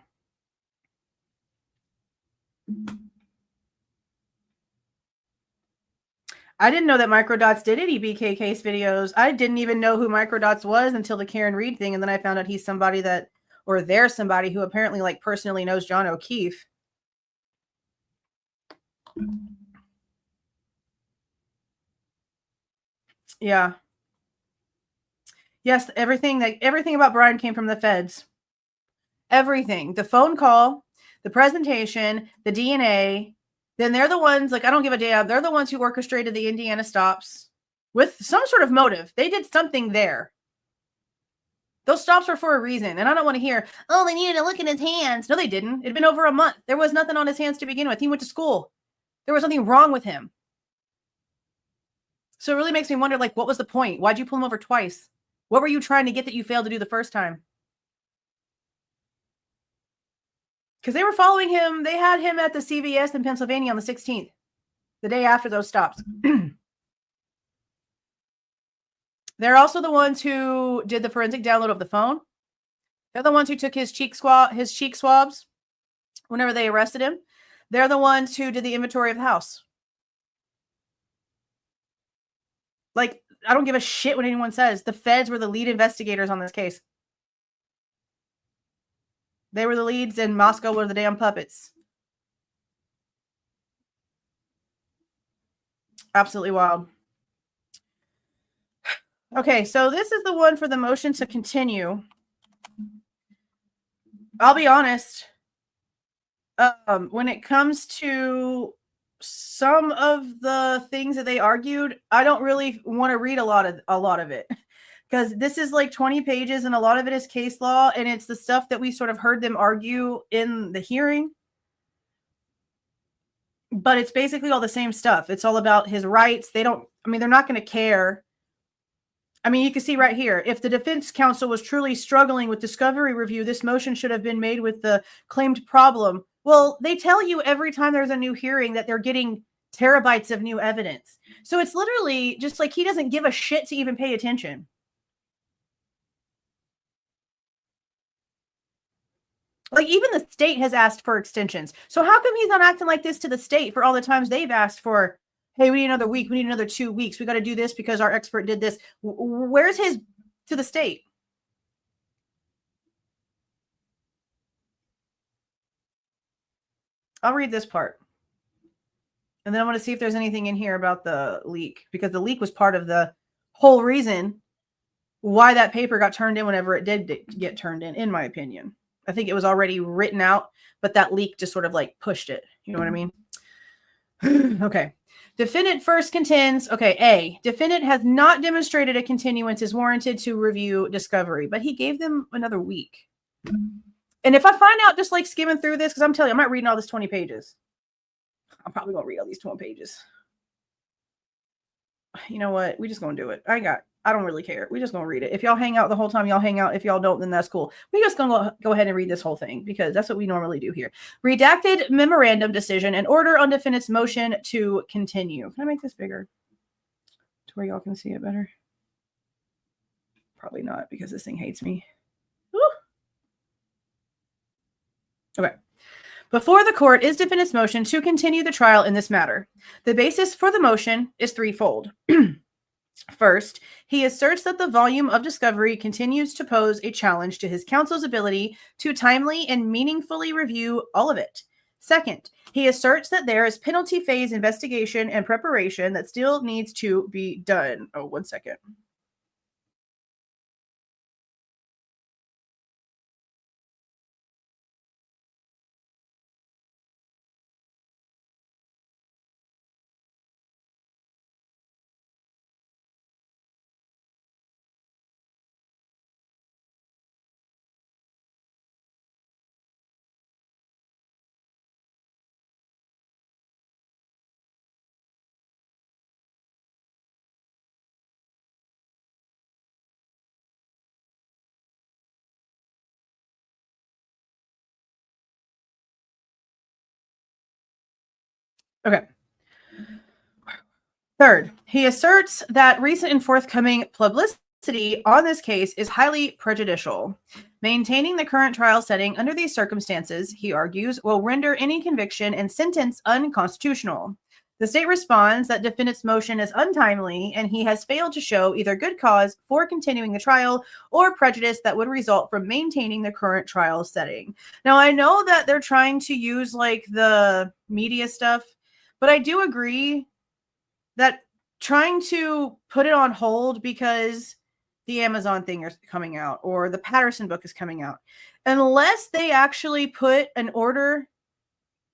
I didn't know that Microdots did any BK case videos. I didn't even know who Microdots was until the Karen Reed thing. And then I found out he's somebody that, or they're somebody who apparently like personally knows John O'Keefe. Yeah. Yes, everything about Bryan came from the feds. Everything. The phone call, the presentation, the DNA. Then they're the ones, like, I don't give a damn. They're the ones who orchestrated the Indiana stops with some sort of motive. They did something there. Those stops were for a reason. And I don't want to hear, oh, they needed to look at his hands. No, they didn't. It had been over a month. There was nothing on his hands to begin with. He went to school. There was nothing wrong with him. So it really makes me wonder, like, what was the point? Why'd you pull him over twice? What were you trying to get that you failed to do the first time? Because they were following him. They had him at the CVS in Pennsylvania on the 16th, the day after those stops. They're also the ones who did the forensic download of the phone. They're the ones who took his cheek swabs whenever they arrested him. They're the ones who did the inventory of the house. Like, I don't give a shit what anyone says. The feds were the lead investigators on this case. They were the leads, and Moscow were the damn puppets. Absolutely wild. Okay, so this is the one for the motion to continue. I'll be honest. When it comes to some of the things that they argued, I don't really want to read a lot of it. Because this is like 20 pages and a lot of it is case law, and it's the stuff that we sort of heard them argue in the hearing. But it's basically all the same stuff. It's all about his rights. They're not going to care. I mean, you can see right here, if the defense counsel was truly struggling with discovery review, this motion should have been made with the claimed problem. Well, they tell you every time there's a new hearing that they're getting terabytes of new evidence. So it's literally just like he doesn't give a shit to even pay attention. Like, even the state has asked for extensions. So how come he's not acting like this to the state for all the times they've asked for, hey, we need another week. We need another 2 weeks. We got to do this because our expert did this. Where's his to the state? I'll read this part. And then I want to see if there's anything in here about the leak, because the leak was part of the whole reason why that paper got turned in whenever it did get turned in my opinion. I think it was already written out, but that leak just sort of like pushed it. You know what I mean? Okay. Defendant first contends, A, defendant has not demonstrated a continuance is warranted to review discovery, but he gave them another week. And if I find out just like skimming through this, because I'm telling you, I'm not reading all this 20 pages. I'm probably going to read all these 20 pages. You know what? We just going to do it. I don't really care. We just going to read it. If y'all hang out the whole time, y'all hang out. If y'all don't, then that's cool. We just going to go ahead and read this whole thing because that's what we normally do here. Redacted memorandum decision and order on defendant's motion to continue. Can I make this bigger to where y'all can see it better? Probably not because this thing hates me. Woo. Okay. Before the court is defendant's motion to continue the trial in this matter. The basis for the motion is threefold. First, he asserts that the volume of discovery continues to pose a challenge to his counsel's ability to timely and meaningfully review all of it. Second, he asserts that there is penalty phase investigation and preparation that still needs to be done. Oh, 1 second. Okay. Third, he asserts that recent and forthcoming publicity on this case is highly prejudicial. Maintaining the current trial setting under these circumstances, he argues, will render any conviction and sentence unconstitutional. The state responds that defendant's motion is untimely and he has failed to show either good cause for continuing the trial or prejudice that would result from maintaining the current trial setting. Now, I know that they're trying to use like the media stuff, but I do agree that trying to put it on hold because the Amazon thing is coming out or the Patterson book is coming out, unless they actually put an order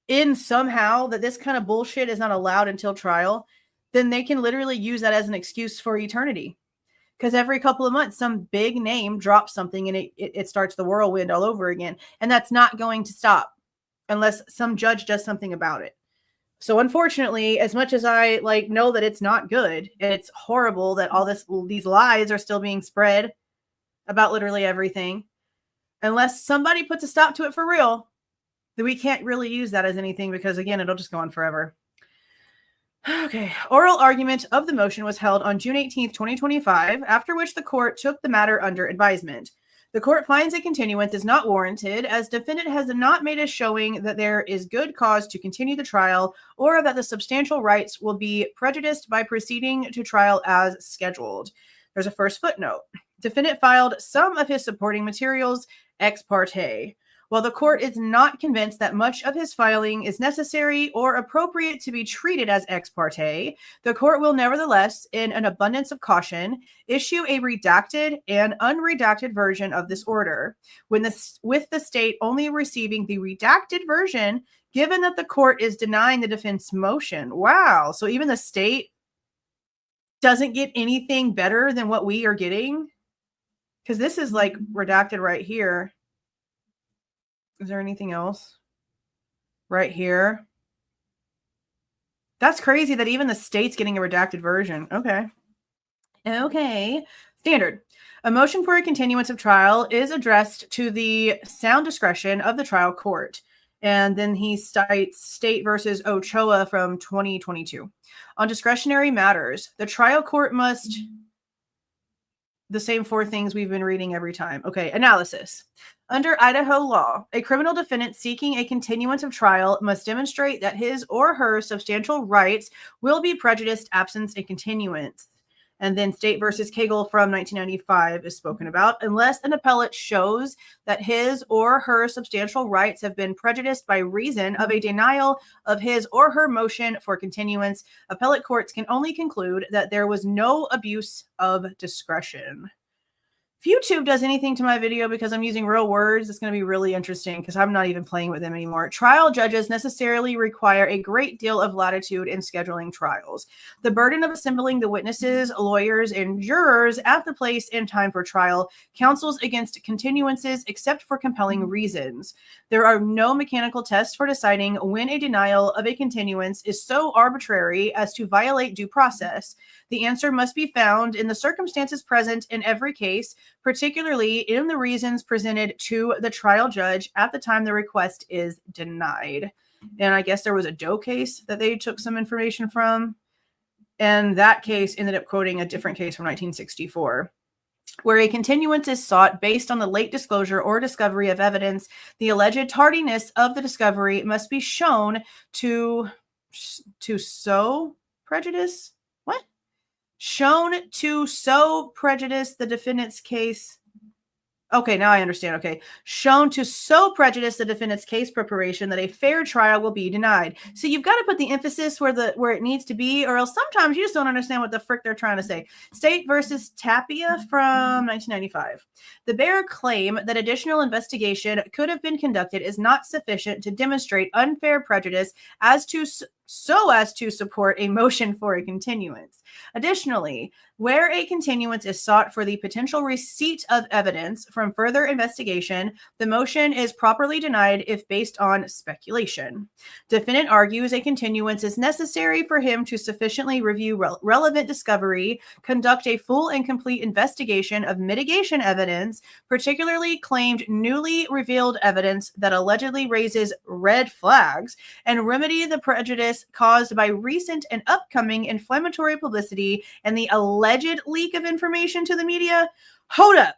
in somehow that this kind of bullshit is not allowed until trial, then they can literally use that as an excuse for eternity. Because every couple of months, some big name drops something and it starts the whirlwind all over again. And that's not going to stop unless some judge does something about it. So unfortunately, as much as I know that it's not good and it's horrible that these lies are still being spread about literally everything, unless somebody puts a stop to it for real, then we can't really use that as anything because, again, it'll just go on forever. Okay. Oral argument of the motion was held on June 18th, 2025, after which the court took the matter under advisement. The court finds a continuance is not warranted as defendant has not made a showing that there is good cause to continue the trial or that the substantial rights will be prejudiced by proceeding to trial as scheduled. There's a first footnote. Defendant filed some of his supporting materials ex parte. While the court is not convinced that much of his filing is necessary or appropriate to be treated as ex parte, the court will nevertheless, in an abundance of caution, issue a redacted and unredacted version of this order, with the state only receiving the redacted version, given that the court is denying the defense motion. Wow. So even the state doesn't get anything better than what we are getting? Because this is redacted right here. Is there anything else? Right here. That's crazy that even the state's getting a redacted version. Okay. Standard. A motion for a continuance of trial is addressed to the sound discretion of the trial court. And then he cites State versus Ochoa from 2022. On discretionary matters, the trial court must... The same four things we've been reading every time. Okay, analysis. Under Idaho law, a criminal defendant seeking a continuance of trial must demonstrate that his or her substantial rights will be prejudiced absent a continuance. And then State versus Kegel from 1995 is spoken about. Unless an appellate shows that his or her substantial rights have been prejudiced by reason of a denial of his or her motion for continuance, appellate courts can only conclude that there was no abuse of discretion. If YouTube does anything to my video because I'm using real words, it's going to be really interesting because I'm not even playing with them anymore. Trial judges necessarily require a great deal of latitude in scheduling trials. The burden of assembling the witnesses, lawyers, and jurors at the place and time for trial counsels against continuances except for compelling reasons. There are no mechanical tests for deciding when a denial of a continuance is so arbitrary as to violate due process. The answer must be found in the circumstances present in every case, particularly in the reasons presented to the trial judge at the time the request is denied. And I guess there was a Doe case that they took some information from. And that case ended up quoting a different case from 1964. Where a continuance is sought based on the late disclosure or discovery of evidence, the alleged tardiness of the discovery must be shown to sow prejudice. What? Shown to so prejudice the defendant's case. Okay, now I understand. Okay. Shown to so prejudice the defendant's case preparation that a fair trial will be denied. So you've got to put the emphasis where it needs to be, or else sometimes you just don't understand what the frick they're trying to say. State versus Tapia from 1995. The bare claim that additional investigation could have been conducted is not sufficient to demonstrate unfair prejudice as to support a motion for a continuance. Additionally, where a continuance is sought for the potential receipt of evidence from further investigation, the motion is properly denied if based on speculation. Defendant argues a continuance is necessary for him to sufficiently review relevant discovery, conduct a full and complete investigation of mitigation evidence, particularly claimed newly revealed evidence that allegedly raises red flags, and remedy the prejudice prejudice caused by recent and upcoming inflammatory publicity and the alleged leak of information to the media? Hold up.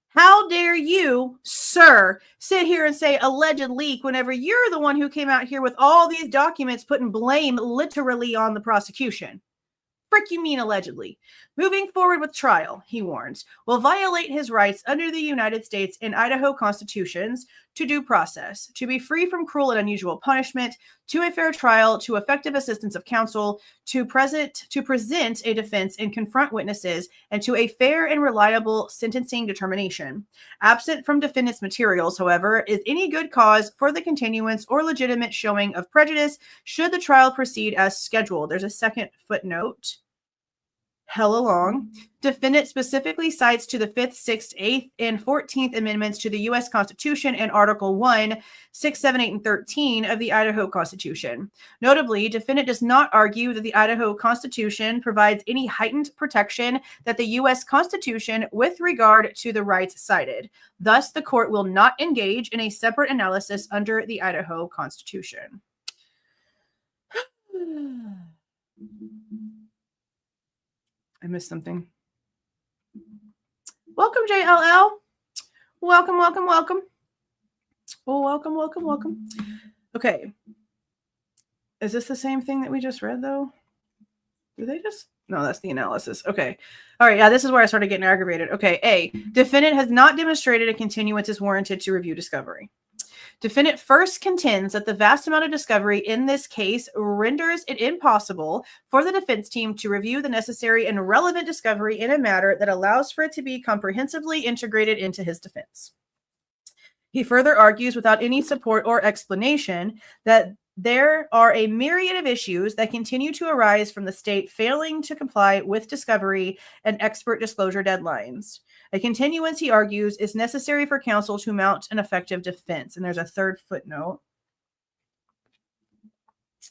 How dare you, sir, sit here and say alleged leak whenever you're the one who came out here with all these documents putting blame literally on the prosecution? Frick you mean allegedly? Moving forward with trial, he warns, will violate his rights under the United States and Idaho constitutions to due process, to be free from cruel and unusual punishment, to a fair trial, to effective assistance of counsel, to present a defense and confront witnesses, and to a fair and reliable sentencing determination. Absent from defendant's materials, however, is any good cause for the continuance or legitimate showing of prejudice should the trial proceed as scheduled. There's a second footnote. Hella long. Defendant specifically cites to the 5th, 6th, 8th, and 14th Amendments to the U.S. Constitution and Article 1, 6, 7, 8, and 13 of the Idaho Constitution. Notably, defendant does not argue that the Idaho Constitution provides any heightened protection that the U.S. Constitution with regard to the rights cited. Thus, the court will not engage in a separate analysis under the Idaho Constitution. I missed something. Welcome, JLL. Welcome, welcome, welcome. Oh, welcome, welcome, welcome. Okay. Is this the same thing that we just read, though? Do they just? No, that's the analysis. Okay. All right. Yeah, this is where I started getting aggravated. Okay. A. Defendant has not demonstrated a continuance is warranted to review discovery. Defendant first contends that the vast amount of discovery in this case renders it impossible for the defense team to review the necessary and relevant discovery in a manner that allows for it to be comprehensively integrated into his defense. He further argues without any support or explanation that there are a myriad of issues that continue to arise from the state failing to comply with discovery and expert disclosure deadlines. A continuance, he argues, is necessary for counsel to mount an effective defense. And there's a third footnote.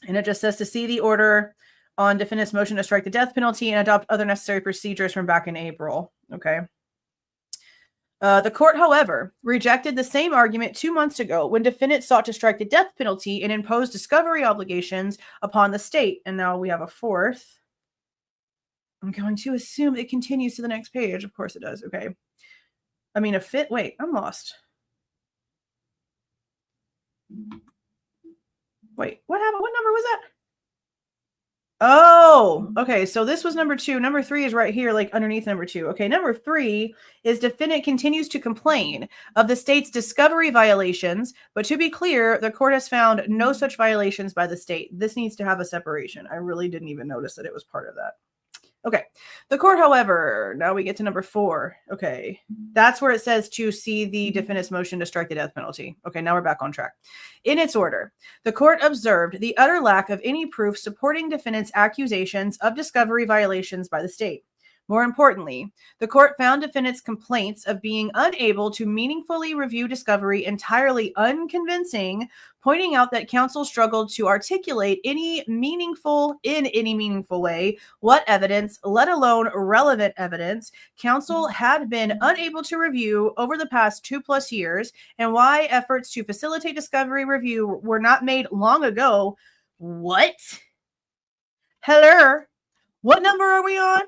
And it just says to see the order on defendant's motion to strike the death penalty and adopt other necessary procedures from back in April. Okay. The court, however, rejected the same argument 2 months ago when defendant sought to strike the death penalty and impose discovery obligations upon the state. And now we have a fourth. I'm going to assume it continues to the next page. Of course it does. Okay. I mean, wait, I'm lost. Wait, what happened? What number was that? Oh, okay. So this was number 2. Number 3 is right here, like underneath number 2. Okay. Number 3 is defendant continues to complain of the state's discovery violations, but to be clear, the court has found no such violations by the state. This needs to have a separation. I really didn't even notice that it was part of that. Okay. The court, however, now we get to number 4. Okay. That's where it says to see the defendant's motion to strike the death penalty. Okay. Now we're back on track. In its order, the court observed the utter lack of any proof supporting defendant's accusations of discovery violations by the state. More importantly, the court found defendant's complaints of being unable to meaningfully review discovery entirely unconvincing, pointing out that counsel struggled to articulate in any meaningful way what evidence, let alone relevant evidence, counsel had been unable to review over the past 2+ years, and why efforts to facilitate discovery review were not made long ago. What? Hello? What number are we on?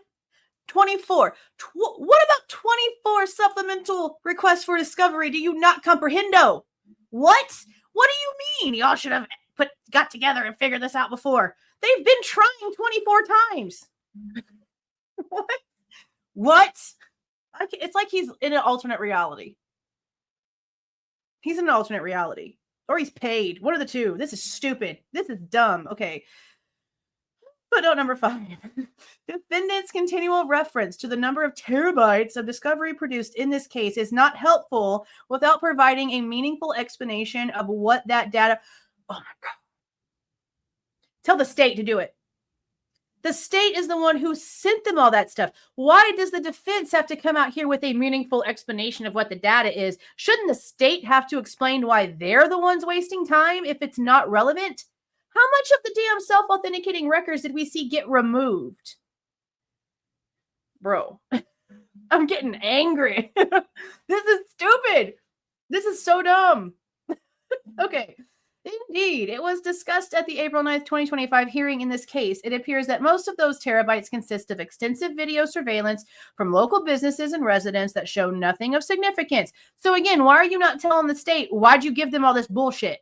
24. What about 24 supplemental requests for discovery? Do you not comprehendo? What? What do you mean? Y'all should have got together and figured this out before. They've been trying 24 times. What? What? It's like he's in an alternate reality. He's in an alternate reality. Or he's paid. One of the two. This is stupid. This is dumb. Okay. Footnote number 5. Defendant's continual reference to the number of terabytes of discovery produced in this case is not helpful without providing a meaningful explanation of what that data... Oh my God. Tell the state to do it. The state is the one who sent them all that stuff. Why does the defense have to come out here with a meaningful explanation of what the data is? Shouldn't the state have to explain why they're the ones wasting time if it's not relevant? How much of the damn self-authenticating records did we see get removed? Bro, I'm getting angry. This is stupid. This is so dumb. Okay. Indeed, it was discussed at the April 9th, 2025 hearing in this case. It appears that most of those terabytes consist of extensive video surveillance from local businesses and residents that show nothing of significance. So again, why are you not telling the state? Why'd you give them all this bullshit?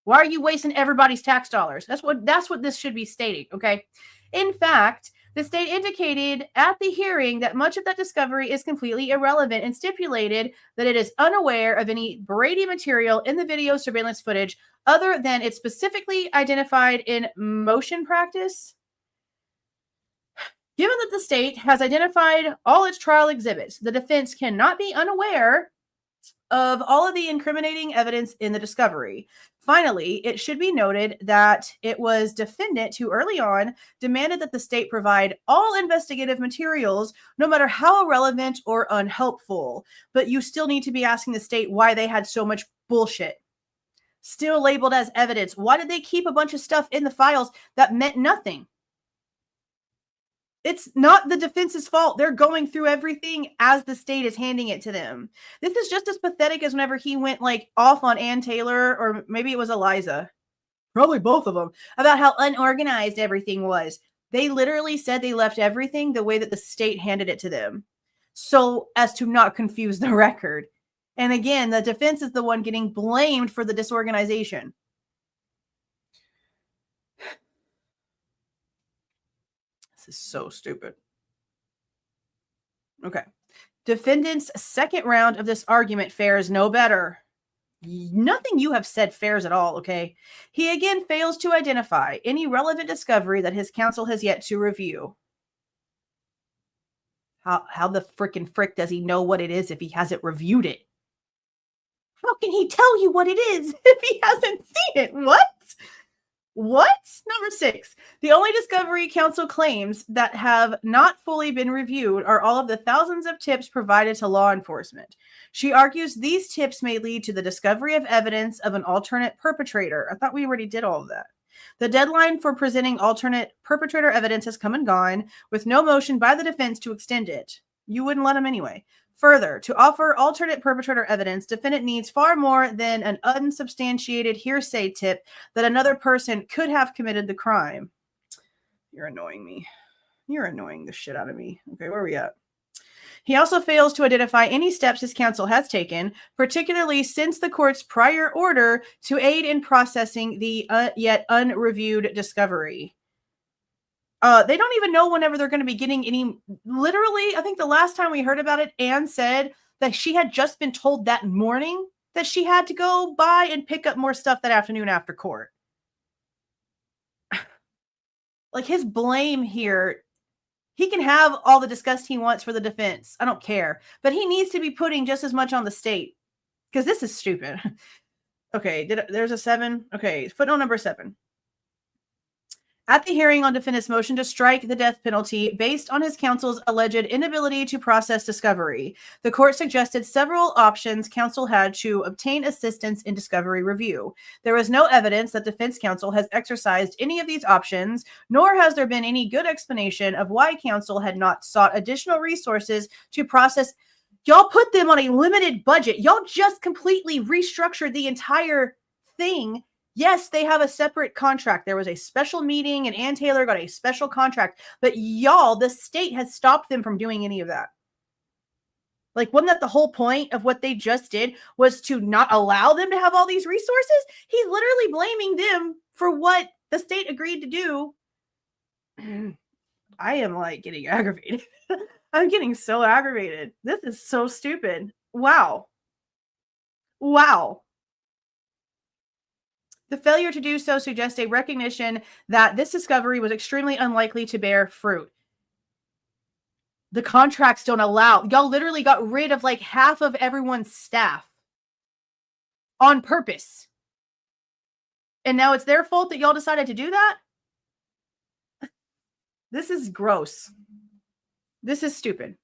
Why are you wasting everybody's tax dollars? That's what this should be stating, okay? In fact, the state indicated at the hearing that much of that discovery is completely irrelevant and stipulated that it is unaware of any Brady material in the video surveillance footage other than it's specifically identified in motion practice. Given that the state has identified all its trial exhibits, the defense cannot be unaware of all of the incriminating evidence in the discovery. Finally, it should be noted that it was defendant who early on demanded that the state provide all investigative materials, no matter how irrelevant or unhelpful. But you still need to be asking the state why they had so much bullshit still labeled as evidence. Why did they keep a bunch of stuff in the files that meant nothing? It's not the defense's fault. They're going through everything as the state is handing it to them. This is just as pathetic as whenever he went like off on Ann Taylor, or maybe it was Eliza, probably both of them, about how unorganized everything was. They literally said they left everything the way that the state handed it to them, so as to not confuse the record. And again, the defense is the one getting blamed for the disorganization. This is so stupid. Okay. Defendant's second round of this argument fares no better. Nothing you have said fares at all, okay? He again fails to identify any relevant discovery that his counsel has yet to review. How the frickin' frick does he know what it is if he hasn't reviewed it? How can he tell you what it is if he hasn't seen it? What? Number 6. The only discovery counsel claims that have not fully been reviewed are all of the thousands of tips provided to law enforcement. She argues these tips may lead to the discovery of evidence of an alternate perpetrator. I thought we already did all of that. The deadline for presenting alternate perpetrator evidence has come and gone, with no motion by the defense to extend it. You wouldn't let him anyway. Further, to offer alternate perpetrator evidence, defendant needs far more than an unsubstantiated hearsay tip that another person could have committed the crime. You're annoying me. You're annoying the shit out of me. Okay, where are we at? He also fails to identify any steps his counsel has taken, particularly since the court's prior order to aid in processing the yet unreviewed discovery. They don't even know whenever they're going to be getting any. Literally, I think the last time we heard about it, Anne said that she had just been told that morning that she had to go by and pick up more stuff that afternoon after court. Like, his blame here, he can have all the disgust he wants for the defense. I don't care. But he needs to be putting just as much on the state, because this is stupid. Okay, there's a 7. Okay, footnote number 7. At the hearing on defendant's motion to strike the death penalty based on his counsel's alleged inability to process discovery, the court suggested several options counsel had to obtain assistance in discovery review. There was no evidence that defense counsel has exercised any of these options, nor has there been any good explanation of why counsel had not sought additional resources to process. Y'all put them on a limited budget. Y'all just completely restructured the entire thing. Yes, they have a separate contract. There was a special meeting and Ann Taylor got a special contract. But y'all, the state has stopped them from doing any of that. Like, wasn't that the whole point of what they just did, was to not allow them to have all these resources? He's literally blaming them for what the state agreed to do. I am like getting aggravated. I'm getting so aggravated. This is so stupid. Wow. The failure to do so suggests a recognition that this discovery was extremely unlikely to bear fruit. The contracts don't allow. Y'all literally got rid of like half of everyone's staff on purpose. And now it's their fault that y'all decided to do that? This is gross. This is stupid.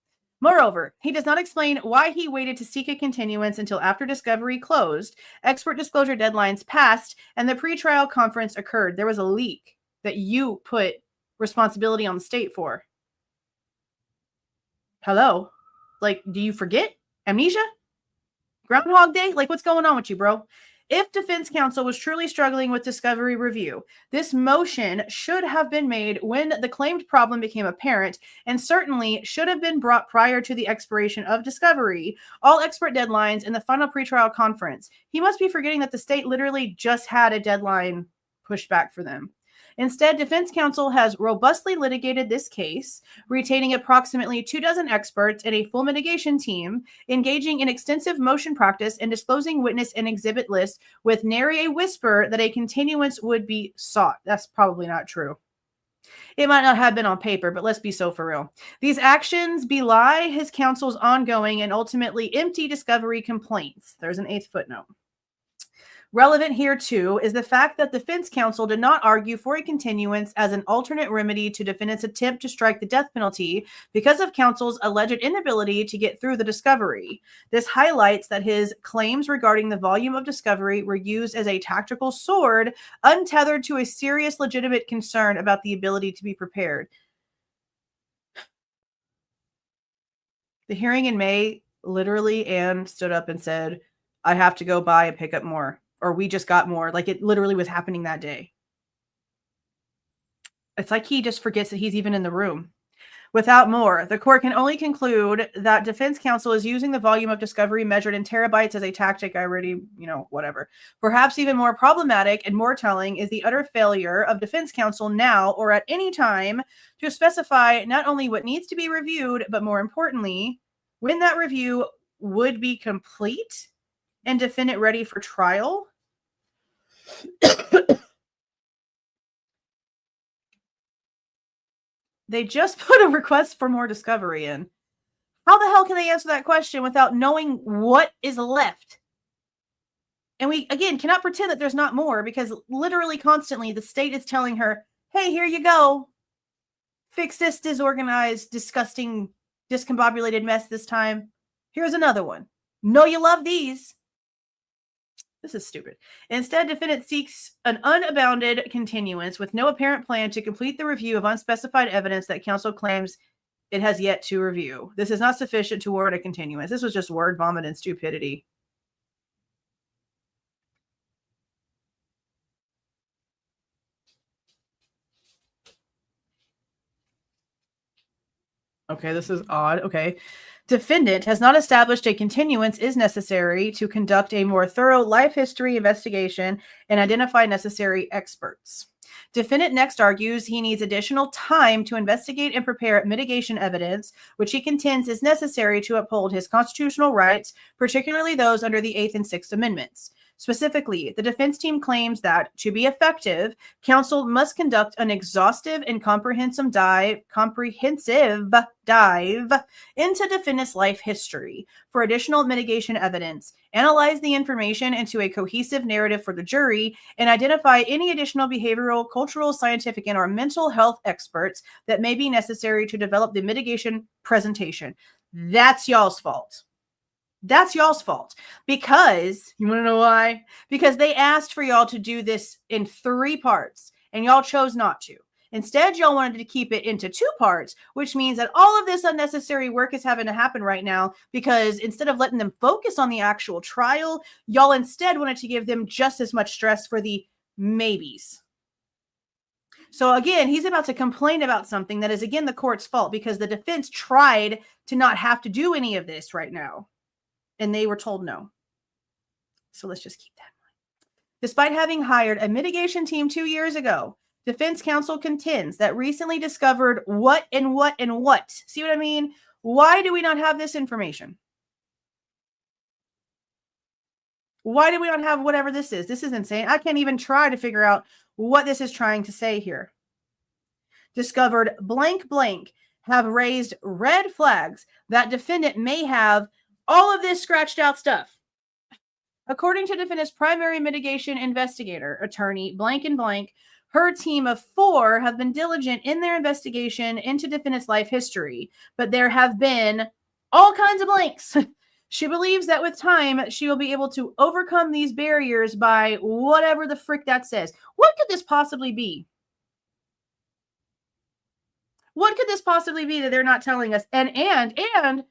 Moreover, he does not explain why he waited to seek a continuance until after discovery closed, expert disclosure deadlines passed, and the pretrial conference occurred. There was a leak that you put responsibility on the state for. Hello? Like, do you forget? Amnesia? Groundhog Day? Like, what's going on with you, bro? If defense counsel was truly struggling with discovery review, this motion should have been made when the claimed problem became apparent, and certainly should have been brought prior to the expiration of discovery, all expert deadlines, in the final pretrial conference. He must be forgetting that the state literally just had a deadline pushed back for them. Instead, defense counsel has robustly litigated this case, retaining approximately 24 experts and a full mitigation team, engaging in extensive motion practice and disclosing witness and exhibit lists with nary a whisper that a continuance would be sought. That's probably not true. It might not have been on paper, but let's be so for real. These actions belie his counsel's ongoing and ultimately empty discovery complaints. There's an 8th footnote. Relevant here, too, is the fact that defense counsel did not argue for a continuance as an alternate remedy to defendant's attempt to strike the death penalty because of counsel's alleged inability to get through the discovery. This highlights that his claims regarding the volume of discovery were used as a tactical sword, untethered to a serious legitimate concern about the ability to be prepared. The hearing in May, literally, Anne stood up and said, I have to go by and pick up more. Or we just got more. Like, it literally was happening that day. It's like he just forgets that he's even in the room. Without more, the court can only conclude that defense counsel is using the volume of discovery measured in terabytes as a tactic. I already, whatever. Perhaps even more problematic and more telling is the utter failure of defense counsel now or at any time to specify not only what needs to be reviewed, but more importantly, when that review would be complete and defendant ready for trial. They just put a request for more discovery in. How the hell can they answer that question without knowing what is left? And we, again, cannot pretend that there's not more, because literally constantly the state is telling her, hey, here you go. Fix this disorganized, disgusting, discombobulated mess this time. Here's another one. Know you love these. This is stupid. Instead, defendant seeks an unabounded continuance with no apparent plan to complete the review of unspecified evidence that counsel claims it has yet to review. This is not sufficient to warrant a continuance. This was just word vomit and stupidity. Okay, this is odd. Okay. Defendant has not established a continuance is necessary to conduct a more thorough life history investigation and identify necessary experts. Defendant next argues he needs additional time to investigate and prepare mitigation evidence, which he contends is necessary to uphold his constitutional rights, particularly those under the 8th and 6th Amendments. Specifically, the defense team claims that, to be effective, counsel must conduct an exhaustive and comprehensive dive into defendant's life history for additional mitigation evidence, analyze the information into a cohesive narrative for the jury, and identify any additional behavioral, cultural, scientific, and or mental health experts that may be necessary to develop the mitigation presentation. That's y'all's fault. That's y'all's fault. Because, you want to know why? Because they asked for y'all to do this in 3 parts, and y'all chose not to. Instead, y'all wanted to keep it into 2 parts, which means that all of this unnecessary work is having to happen right now, because instead of letting them focus on the actual trial, y'all instead wanted to give them just as much stress for the maybes. So again, he's about to complain about something that is, again, the court's fault, because the defense tried to not have to do any of this right now. And they were told no. So let's just keep that in mind. Despite having hired a mitigation team 2 years ago, defense counsel contends that recently discovered what. See what I mean? Why do we not have this information? Why do we not have whatever this is? This is insane. I can't even try to figure out what this is trying to say here. Discovered blank have raised red flags that defendant may have all of this scratched out stuff. According to defendant's primary mitigation investigator, attorney blank and blank, her team of 4 have been diligent in their investigation into defendant's life history, but there have been all kinds of blanks. She believes that with time, she will be able to overcome these barriers by whatever the frick that says. What could this possibly be? What could this possibly be that they're not telling us? And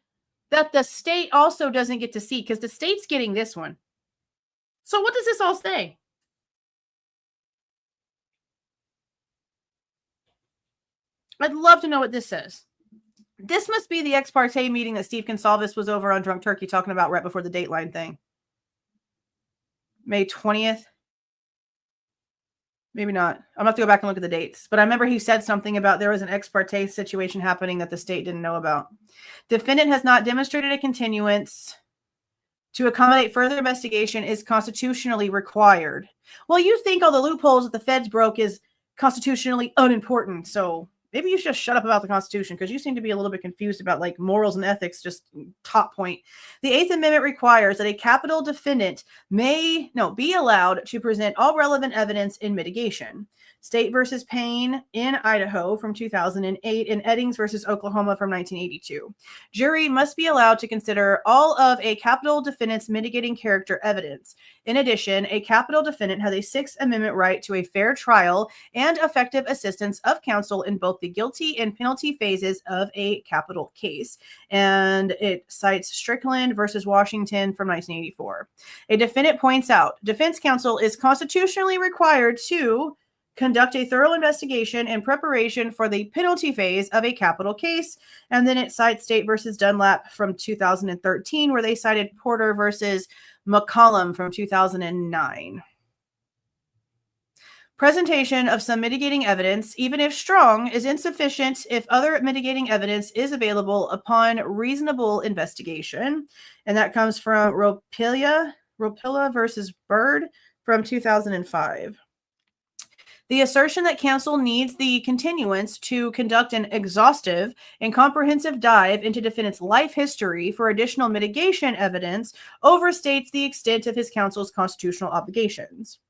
that the state also doesn't get to see, because the state's getting this one. So what does this all say? I'd love to know what this says. This must be the ex parte meeting that Steve Goncalves was over on Drunk Turkey talking about right before the Dateline thing. May 20th. Maybe not. I'm gonna have to go back and look at the dates. But I remember he said something about there was an ex parte situation happening that the state didn't know about. Defendant has not demonstrated a continuance to accommodate further investigation is constitutionally required. Well, you think all the loopholes that the feds broke is constitutionally unimportant. So maybe you should just shut up about the Constitution, because you seem to be a little bit confused about like morals and ethics, just top point. The Eighth Amendment requires that a capital defendant be allowed to present all relevant evidence in mitigation. State versus Payne in Idaho from 2008 and Eddings versus Oklahoma from 1982. Jury must be allowed to consider all of a capital defendant's mitigating character evidence. In addition, a capital defendant has a Sixth Amendment right to a fair trial and effective assistance of counsel in both the guilty and penalty phases of a capital case. And it cites Strickland versus Washington from 1984. A defendant points out, defense counsel is constitutionally required to conduct a thorough investigation in preparation for the penalty phase of a capital case. And then it cites State versus Dunlap from 2013, where they cited Porter versus McCollum from 2009. Presentation of some mitigating evidence, even if strong, is insufficient if other mitigating evidence is available upon reasonable investigation. And that comes from Ropilla versus Bird from 2005. The assertion that counsel needs the continuance to conduct an exhaustive and comprehensive dive into defendant's life history for additional mitigation evidence overstates the extent of his counsel's constitutional obligations.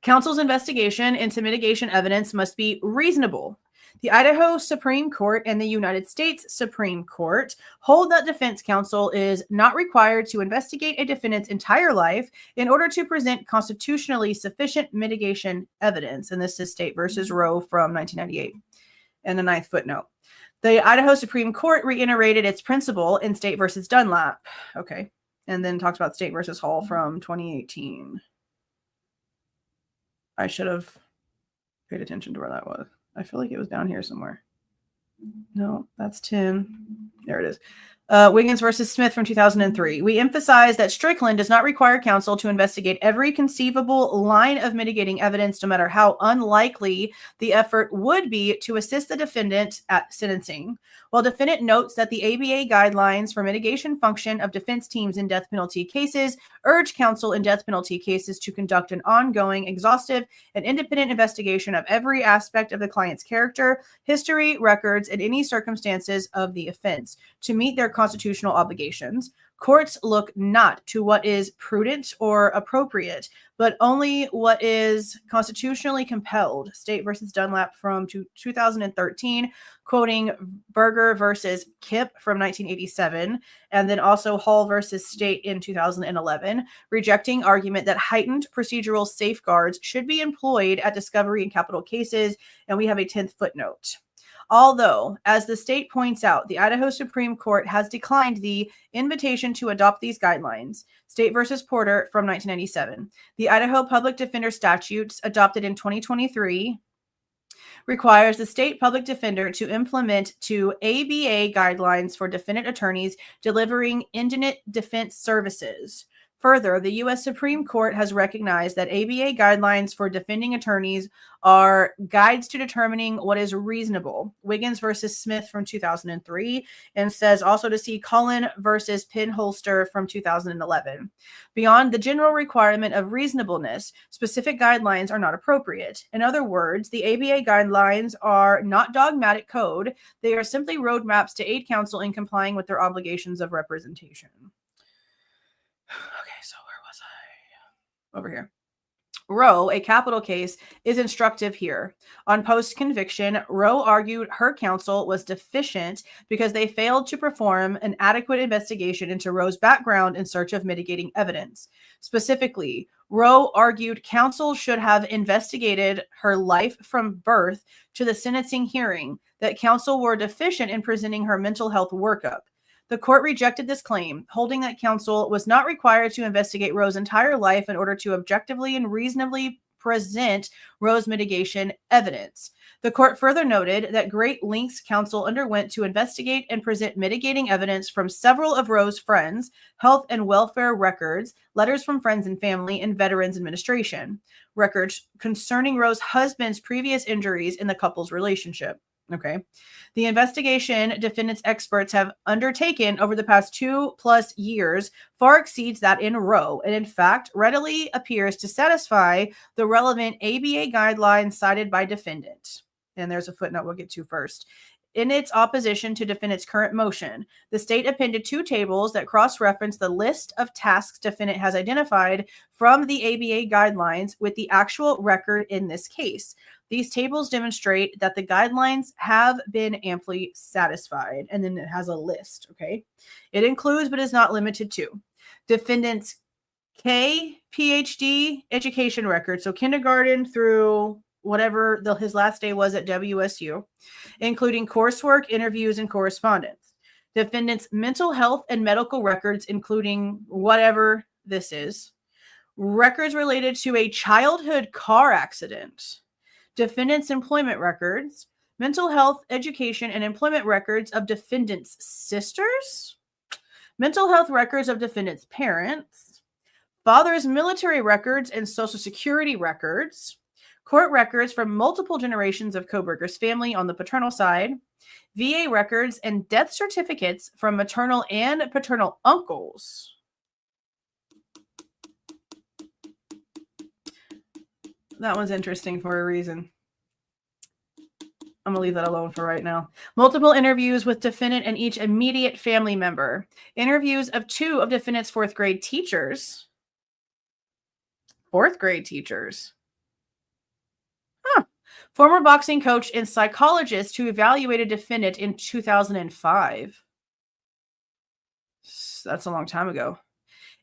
Counsel's investigation into mitigation evidence must be reasonable. The Idaho Supreme Court and the United States Supreme Court hold that defense counsel is not required to investigate a defendant's entire life in order to present constitutionally sufficient mitigation evidence. And this is State versus Roe from 1998. And the ninth footnote. The Idaho Supreme Court reiterated its principle in State versus Dunlap. Okay. And then talks about State versus Hall from 2018. I should have paid attention to where that was. I feel like it was down here somewhere. No, that's Tim. There it is. Wiggins versus Smith from 2003. We emphasize that Strickland does not require counsel to investigate every conceivable line of mitigating evidence, no matter how unlikely the effort would be to assist the defendant at sentencing. While defendant notes that the ABA guidelines for mitigation function of defense teams in death penalty cases urge counsel in death penalty cases to conduct an ongoing, exhaustive, and independent investigation of every aspect of the client's character, history, records, and any circumstances of the offense to meet their constitutional obligations. Courts look not to what is prudent or appropriate, but only what is constitutionally compelled. State versus Dunlap from 2013, quoting Berger versus Kipp from 1987, and then also Hall versus State in 2011, rejecting argument that heightened procedural safeguards should be employed at discovery in capital cases. And we have a 10th footnote. Although, as the state points out, the Idaho Supreme Court has declined the invitation to adopt these guidelines. State versus Porter from 1997. The Idaho Public Defender statutes adopted in 2023 requires the state public defender to implement two ABA guidelines for defendant attorneys delivering indigent defense services. Further, the U.S. Supreme Court has recognized that ABA guidelines for defending attorneys are guides to determining what is reasonable. Wiggins versus Smith from 2003, and says also to see Cullen versus Penholster from 2011. Beyond the general requirement of reasonableness, specific guidelines are not appropriate. In other words, the ABA guidelines are not dogmatic code. They are simply roadmaps to aid counsel in complying with their obligations of representation. Okay, so where was I? Over here. Roe, a capital case, is instructive here. On post-conviction, Roe argued her counsel was deficient because they failed to perform an adequate investigation into Roe's background in search of mitigating evidence. Specifically, Roe argued counsel should have investigated her life from birth to the sentencing hearing, that counsel were deficient in presenting her mental health workup. The court rejected this claim, holding that counsel was not required to investigate Roe's entire life in order to objectively and reasonably present Roe's mitigation evidence. The court further noted that great lengths counsel underwent to investigate and present mitigating evidence from several of Roe's friends, health and welfare records, letters from friends and family, and Veterans Administration records concerning Roe's husband's previous injuries in the couple's relationship. Okay. The investigation defendants experts have undertaken over the past 2+ years far exceeds that in Roe, and in fact readily appears to satisfy the relevant ABA guidelines cited by defendant. And there's a footnote we'll get to first. In its opposition to defendant's current motion, the state appended 2 tables that cross-reference the list of tasks defendant has identified from the ABA guidelines with the actual record in this case. These tables demonstrate that the guidelines have been amply satisfied. And then it has a list, okay? It includes, but is not limited to, defendant's PhD education record, so kindergarten through whatever his last day was at WSU, including coursework, interviews, and correspondence. Defendant's mental health and medical records, including whatever this is. Records related to a childhood car accident. Defendant's employment records. Mental health, education, and employment records of defendant's sisters. Mental health records of defendant's parents. Father's military records and Social Security records. Court records from multiple generations of Kohberger's family on the paternal side, VA records, and death certificates from maternal and paternal uncles. That one's interesting for a reason. I'm going to leave that alone for right now. Multiple interviews with defendant and each immediate family member. Interviews of 2 of defendant's 4th grade teachers. 4th grade teachers. Former boxing coach and psychologist who evaluated defendant in 2005. That's a long time ago.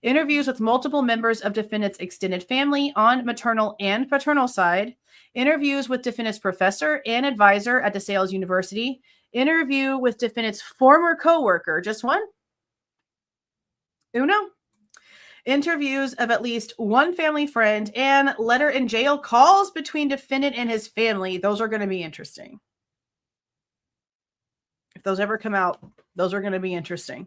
Interviews with multiple members of defendant's extended family on maternal and paternal side. Interviews with defendant's professor and advisor at DeSales University. Interview with defendant's former coworker. Just one? Uno? Interviews of at least 1 family friend and letter and jail calls between defendant and his family. Those are going to be interesting. If those ever come out, those are going to be interesting.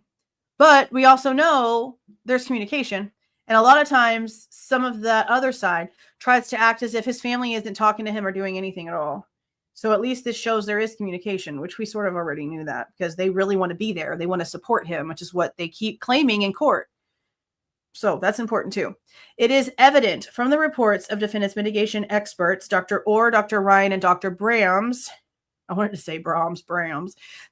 But we also know there's communication. And a lot of times, some of the other side tries to act as if his family isn't talking to him or doing anything at all. So at least this shows there is communication, which we sort of already knew that because they really want to be there. They want to support him, which is what they keep claiming in court. So that's important too. It is evident from the reports of defendant's mitigation experts, Dr. Orr, Dr. Ryan, and Dr. Brahms, I wanted to say Brahms,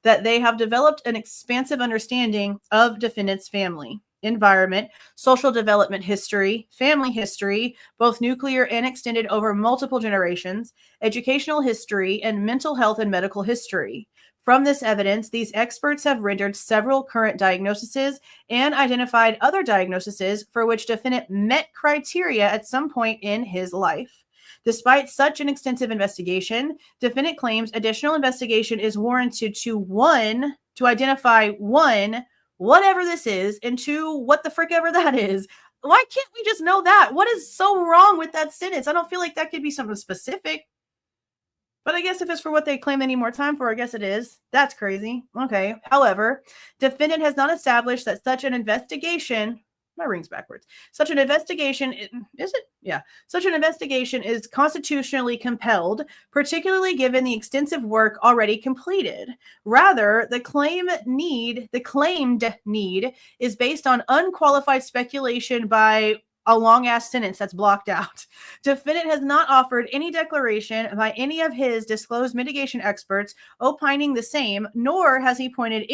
that they have developed an expansive understanding of defendant's family, environment, social development history, family history, both nuclear and extended over multiple generations, educational history, and mental health and medical history. From this evidence, these experts have rendered several current diagnoses and identified other diagnoses for which defendant met criteria at some point in his life. Despite such an extensive investigation, defendant claims additional investigation is warranted to identify 1, whatever this is, and 2, what the frick ever that is. Why can't we just know that? What is so wrong with that sentence? I don't feel like that could be something specific. But I guess if it's for what they claim they need more time for, I guess it is. That's crazy. Okay. However, defendant has not established that such an investigation, my ring's backwards. Such an investigation, is it? Yeah. Such an investigation is constitutionally compelled, particularly given the extensive work already completed. Rather, the claimed need is based on unqualified speculation by a long-ass sentence that's blocked out. Defendant has not offered any declaration by any of his disclosed mitigation experts opining the same, nor has he pointed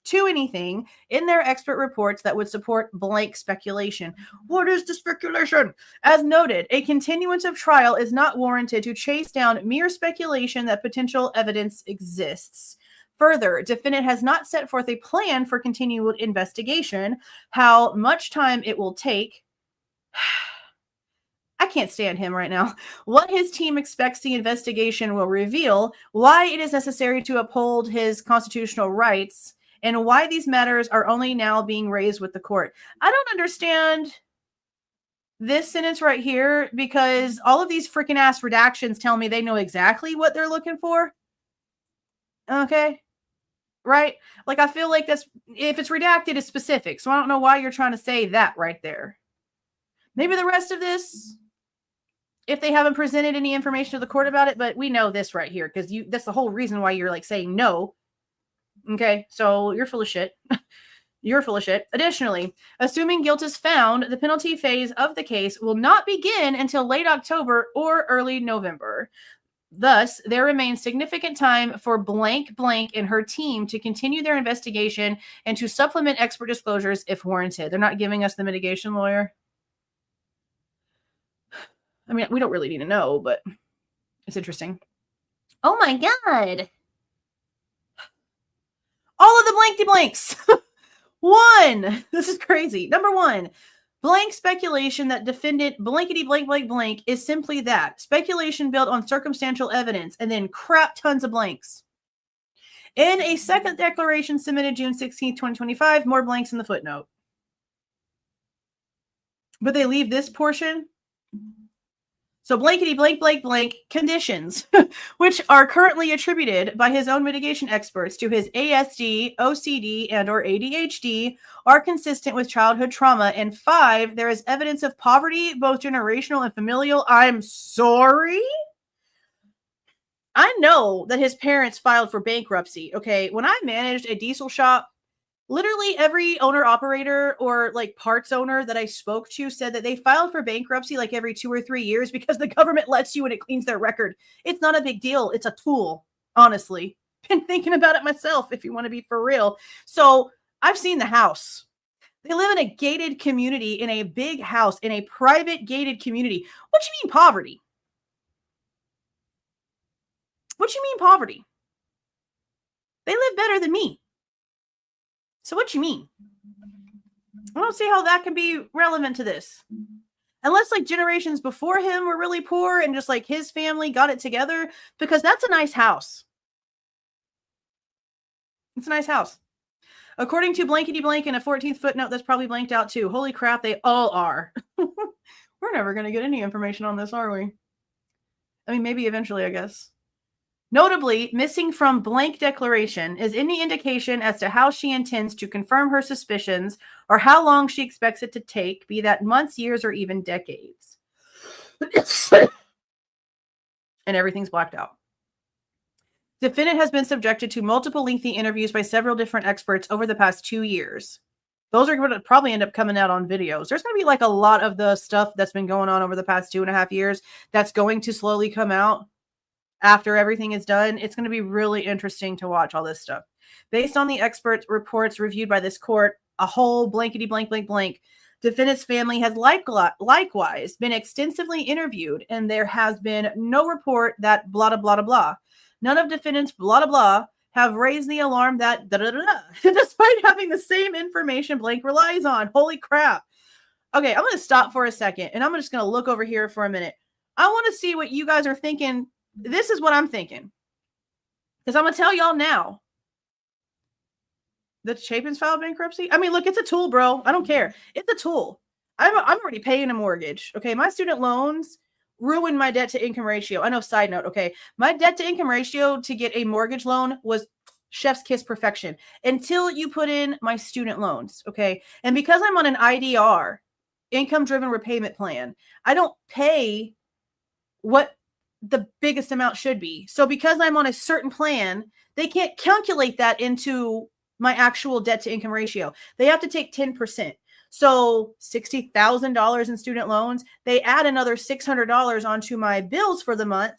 to anything in their expert reports that would support blank speculation. What is the speculation? As noted, a continuance of trial is not warranted to chase down mere speculation that potential evidence exists. Further, defendant has not set forth a plan for continued investigation, how much time it will take. I can't stand him right now. What his team expects the investigation will reveal, why it is necessary to uphold his constitutional rights, and why these matters are only now being raised with the court. I don't understand this sentence right here, because all of these freaking ass redactions tell me they know exactly what they're looking for. Okay. Right? Like, I feel like that's, if it's redacted, it's specific. So I don't know why you're trying to say that right there. Maybe the rest of this, if they haven't presented any information to the court about it, but we know this right here, because that's the whole reason why you're like saying no. Okay. So you're full of shit. You're full of shit. Additionally, assuming guilt is found, the penalty phase of the case will not begin until late October or early November. Thus, there remains significant time for blank blank and her team to continue their investigation and to supplement expert disclosures if warranted. They're not giving us the mitigation lawyer. I mean, we don't really need to know, but it's interesting. Oh my God. All of the blanky blanks. One. This is crazy. Number one. Blank speculation that defendant blankety blank blank blank is simply that. Speculation built on circumstantial evidence, and then crap tons of blanks. In a second declaration submitted June 16, 2025, more blanks in the footnote. But they leave this portion. So blankety blank blank blank conditions, which are currently attributed by his own mitigation experts to his ASD, OCD, and or ADHD, are consistent with childhood trauma. And 5, there is evidence of poverty, both generational and familial. I'm sorry? I know that his parents filed for bankruptcy. Okay, when I managed a diesel shop, literally every owner operator or like parts owner that I spoke to said that they filed for bankruptcy like every 2 or 3 years because the government lets you and it cleans their record. It's not a big deal. It's a tool, honestly. Been thinking about it myself, if you want to be for real. So I've seen the house. They live in a gated community, in a big house, in a private gated community. What do you mean poverty? What do you mean poverty? They live better than me. So what you mean? I don't see how that can be relevant to this. Unless like generations before him were really poor and just like his family got it together, because that's a nice house. It's a nice house. According to blankety blank in a 14th footnote that's probably blanked out too. Holy crap, they all are. We're never going to get any information on this, are we? I mean, maybe eventually, I guess. Notably, missing from blank declaration is any indication as to how she intends to confirm her suspicions or how long she expects it to take, be that months, years, or even decades. And everything's blacked out. Defendant has been subjected to multiple lengthy interviews by several different experts over the past 2 years. Those are going to probably end up coming out on videos. There's going to be like a lot of the stuff that's been going on over the past 2.5 years that's going to slowly come out. After everything is done, it's going to be really interesting to watch all this stuff. Based on the expert reports reviewed by this court, a whole blankety blank blank blank, defendant's family has likewise been extensively interviewed, and there has been no report that blah, blah, blah, blah. None of defendants blah, blah, blah have raised the alarm that da, da, da, da, despite having the same information blank relies on. Holy crap. Okay, I'm going to stop for a second, and I'm just going to look over here for a minute. I want to see what you guys are thinking. This is what I'm thinking. Because I'm going to tell y'all now. The Chapin's filed bankruptcy? I mean, look, it's a tool, bro. I don't care. It's a tool. I'm already paying a mortgage. Okay, my student loans ruined my debt to income ratio. I know, side note, okay. My debt to income ratio to get a mortgage loan was chef's kiss perfection until you put in my student loans, okay? And because I'm on an IDR, income-driven repayment plan, I don't pay what the biggest amount should be. So because I'm on a certain plan, they can't calculate that into my actual debt to income ratio. They have to take 10%. So $60,000 in student loans, they add another $600 onto my bills for the month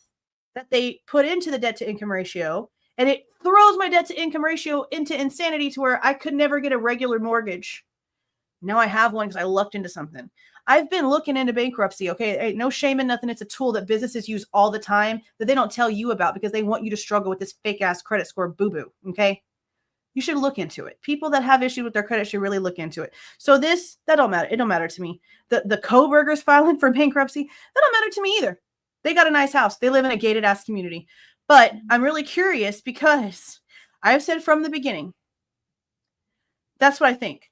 that they put into the debt to income ratio. And it throws my debt to income ratio into insanity to where I could never get a regular mortgage. Now I have one because I lucked into something. I've been looking into bankruptcy, okay? Ain't no shame in nothing. It's a tool that businesses use all the time that they don't tell you about because they want you to struggle with this fake-ass credit score boo-boo, okay? You should look into it. People that have issues with their credit should really look into it. So that don't matter. It don't matter to me. The Kohbergers filing for bankruptcy, that don't matter to me either. They got a nice house. They live in a gated-ass community. But I'm really curious because I've said from the beginning, That's what I think.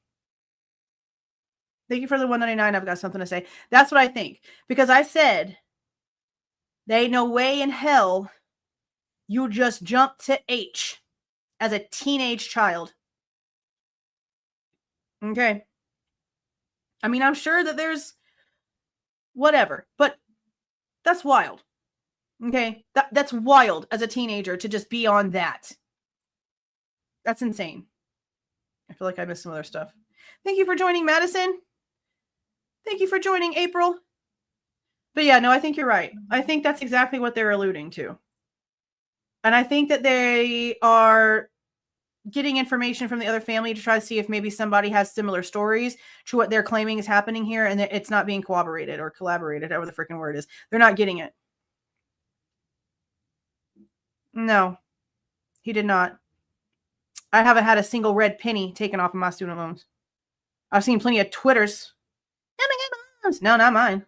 Thank you for the 199. I've got something to say. That's what I think. Because I said, there ain't no way in hell you just jump to H as a teenage child. Okay. I mean, I'm sure that there's whatever, but that's wild. Okay. That's wild as a teenager to just be on that. That's insane. I feel like I missed some other stuff. Thank you for joining, Madison. Thank you for joining, April. But yeah, no, I think you're right. I think that's exactly what they're alluding to. And I think that they are getting information from the other family to try to see if maybe somebody has similar stories to what they're claiming is happening here, and that it's not being corroborated or collaborated, however the freaking word is. They're not getting it. No, he did not. I haven't had a single red penny taken off of my student loans. I've seen plenty of Twitters. No, not mine.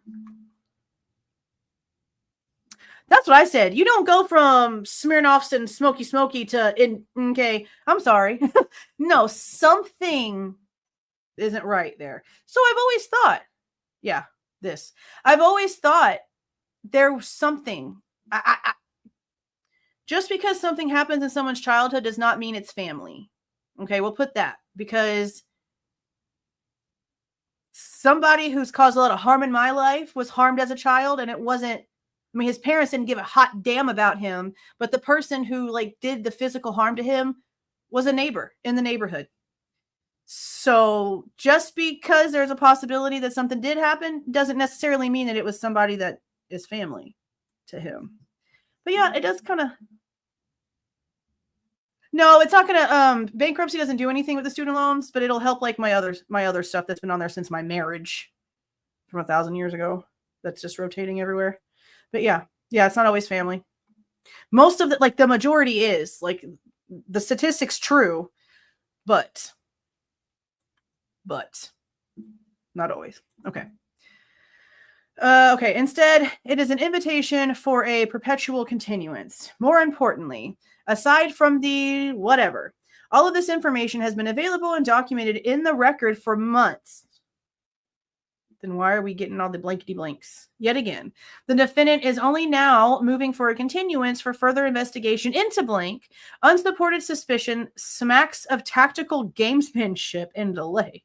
That's what I said. You don't go from Smirnoffs and Smoky to okay, I'm sorry. No, something isn't right there. So I've always thought, I've always thought there was something. Just because something happens in someone's childhood does not mean it's family. Okay, we'll put that, because somebody who's caused a lot of harm in my life was harmed as a child, and it wasn't, I mean, his parents didn't give a hot damn about him, but the person who did the physical harm to him was a neighbor in the neighborhood. So just because there's a possibility that something did happen doesn't necessarily mean that it was somebody that is family to him. But yeah, it does kind of. No, it's not gonna. Bankruptcy doesn't do anything with the student loans, but it'll help my other stuff that's been on there since my marriage from 1,000 years ago. That's just rotating everywhere. But yeah, it's not always family. Most of the majority is the statistics true, but not always. Okay. Okay. Instead, it is an invitation for a perpetual continuance. More importantly, aside from the whatever, all of this information has been available and documented in the record for months. Then why are we getting all the blankety blanks? Yet again, the defendant is only now moving for a continuance for further investigation into blank. Unsupported suspicion smacks of tactical gamesmanship and delay.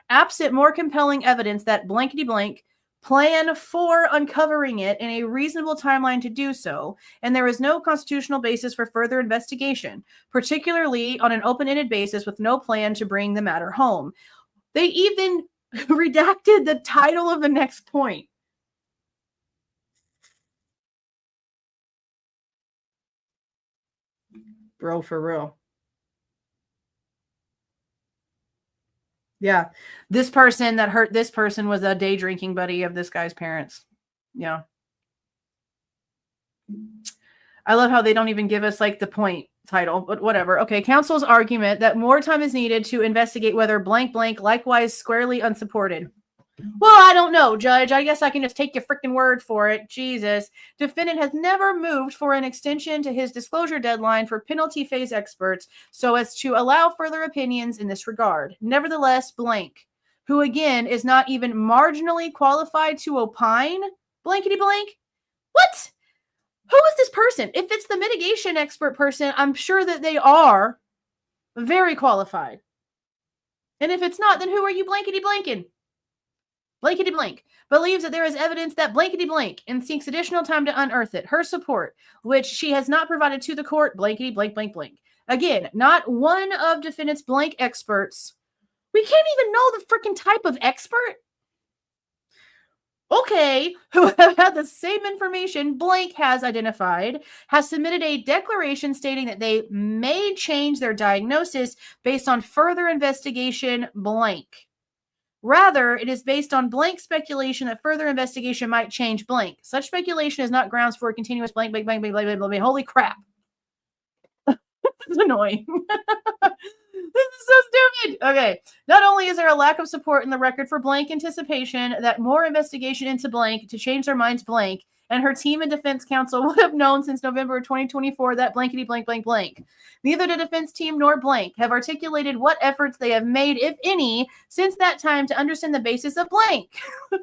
Absent more compelling evidence that blankety blank plan for uncovering it in a reasonable timeline to do so, and there is no constitutional basis for further investigation, particularly on an open-ended basis with no plan to bring the matter home. They even redacted the title of the next point. Bro, for real. Yeah. This person that hurt this person was a day drinking buddy of this guy's parents. Yeah. I love how they don't even give us the point title, but whatever. Okay. Counsel's argument that more time is needed to investigate whether blank likewise squarely unsupported. Well, I don't know, Judge. I guess I can just take your freaking word for it. Jesus. Defendant has never moved for an extension to his disclosure deadline for penalty phase experts so as to allow further opinions in this regard. Nevertheless, blank, who again is not even marginally qualified to opine, blankety blank. What? Who is this person? If it's the mitigation expert person, I'm sure that they are very qualified. And if it's not, then who are you blankety blanking? Blankety blank believes that there is evidence that blankety blank and seeks additional time to unearth it. Her support, which she has not provided to the court, blankety blank blank blank. Again, not one of defendant's blank experts. We can't even know the freaking type of expert. Okay, who have had the same information blank has identified, has submitted a declaration stating that they may change their diagnosis based on further investigation blank. Rather, it is based on blank speculation that further investigation might change blank. Such speculation is not grounds for a continuous blank, blank, blank, blank, blank, blank, blank. Holy crap. This is annoying. This is so stupid. Okay. Not only is there a lack of support in the record for blank anticipation that more investigation into blank to change their minds blank, and her team and defense counsel would have known since November of 2024 that blankety blank blank blank. Neither the defense team nor blank have articulated what efforts they have made, if any, since that time to understand the basis of blank.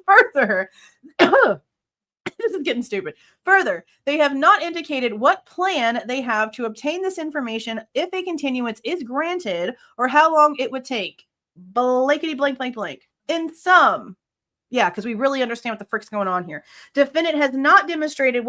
Further, this is getting stupid. Further, they have not indicated what plan they have to obtain this information if a continuance is granted or how long it would take. Blankety blank blank blank. In sum, yeah, because we really understand what the frick's going on here. Defendant has not demonstrated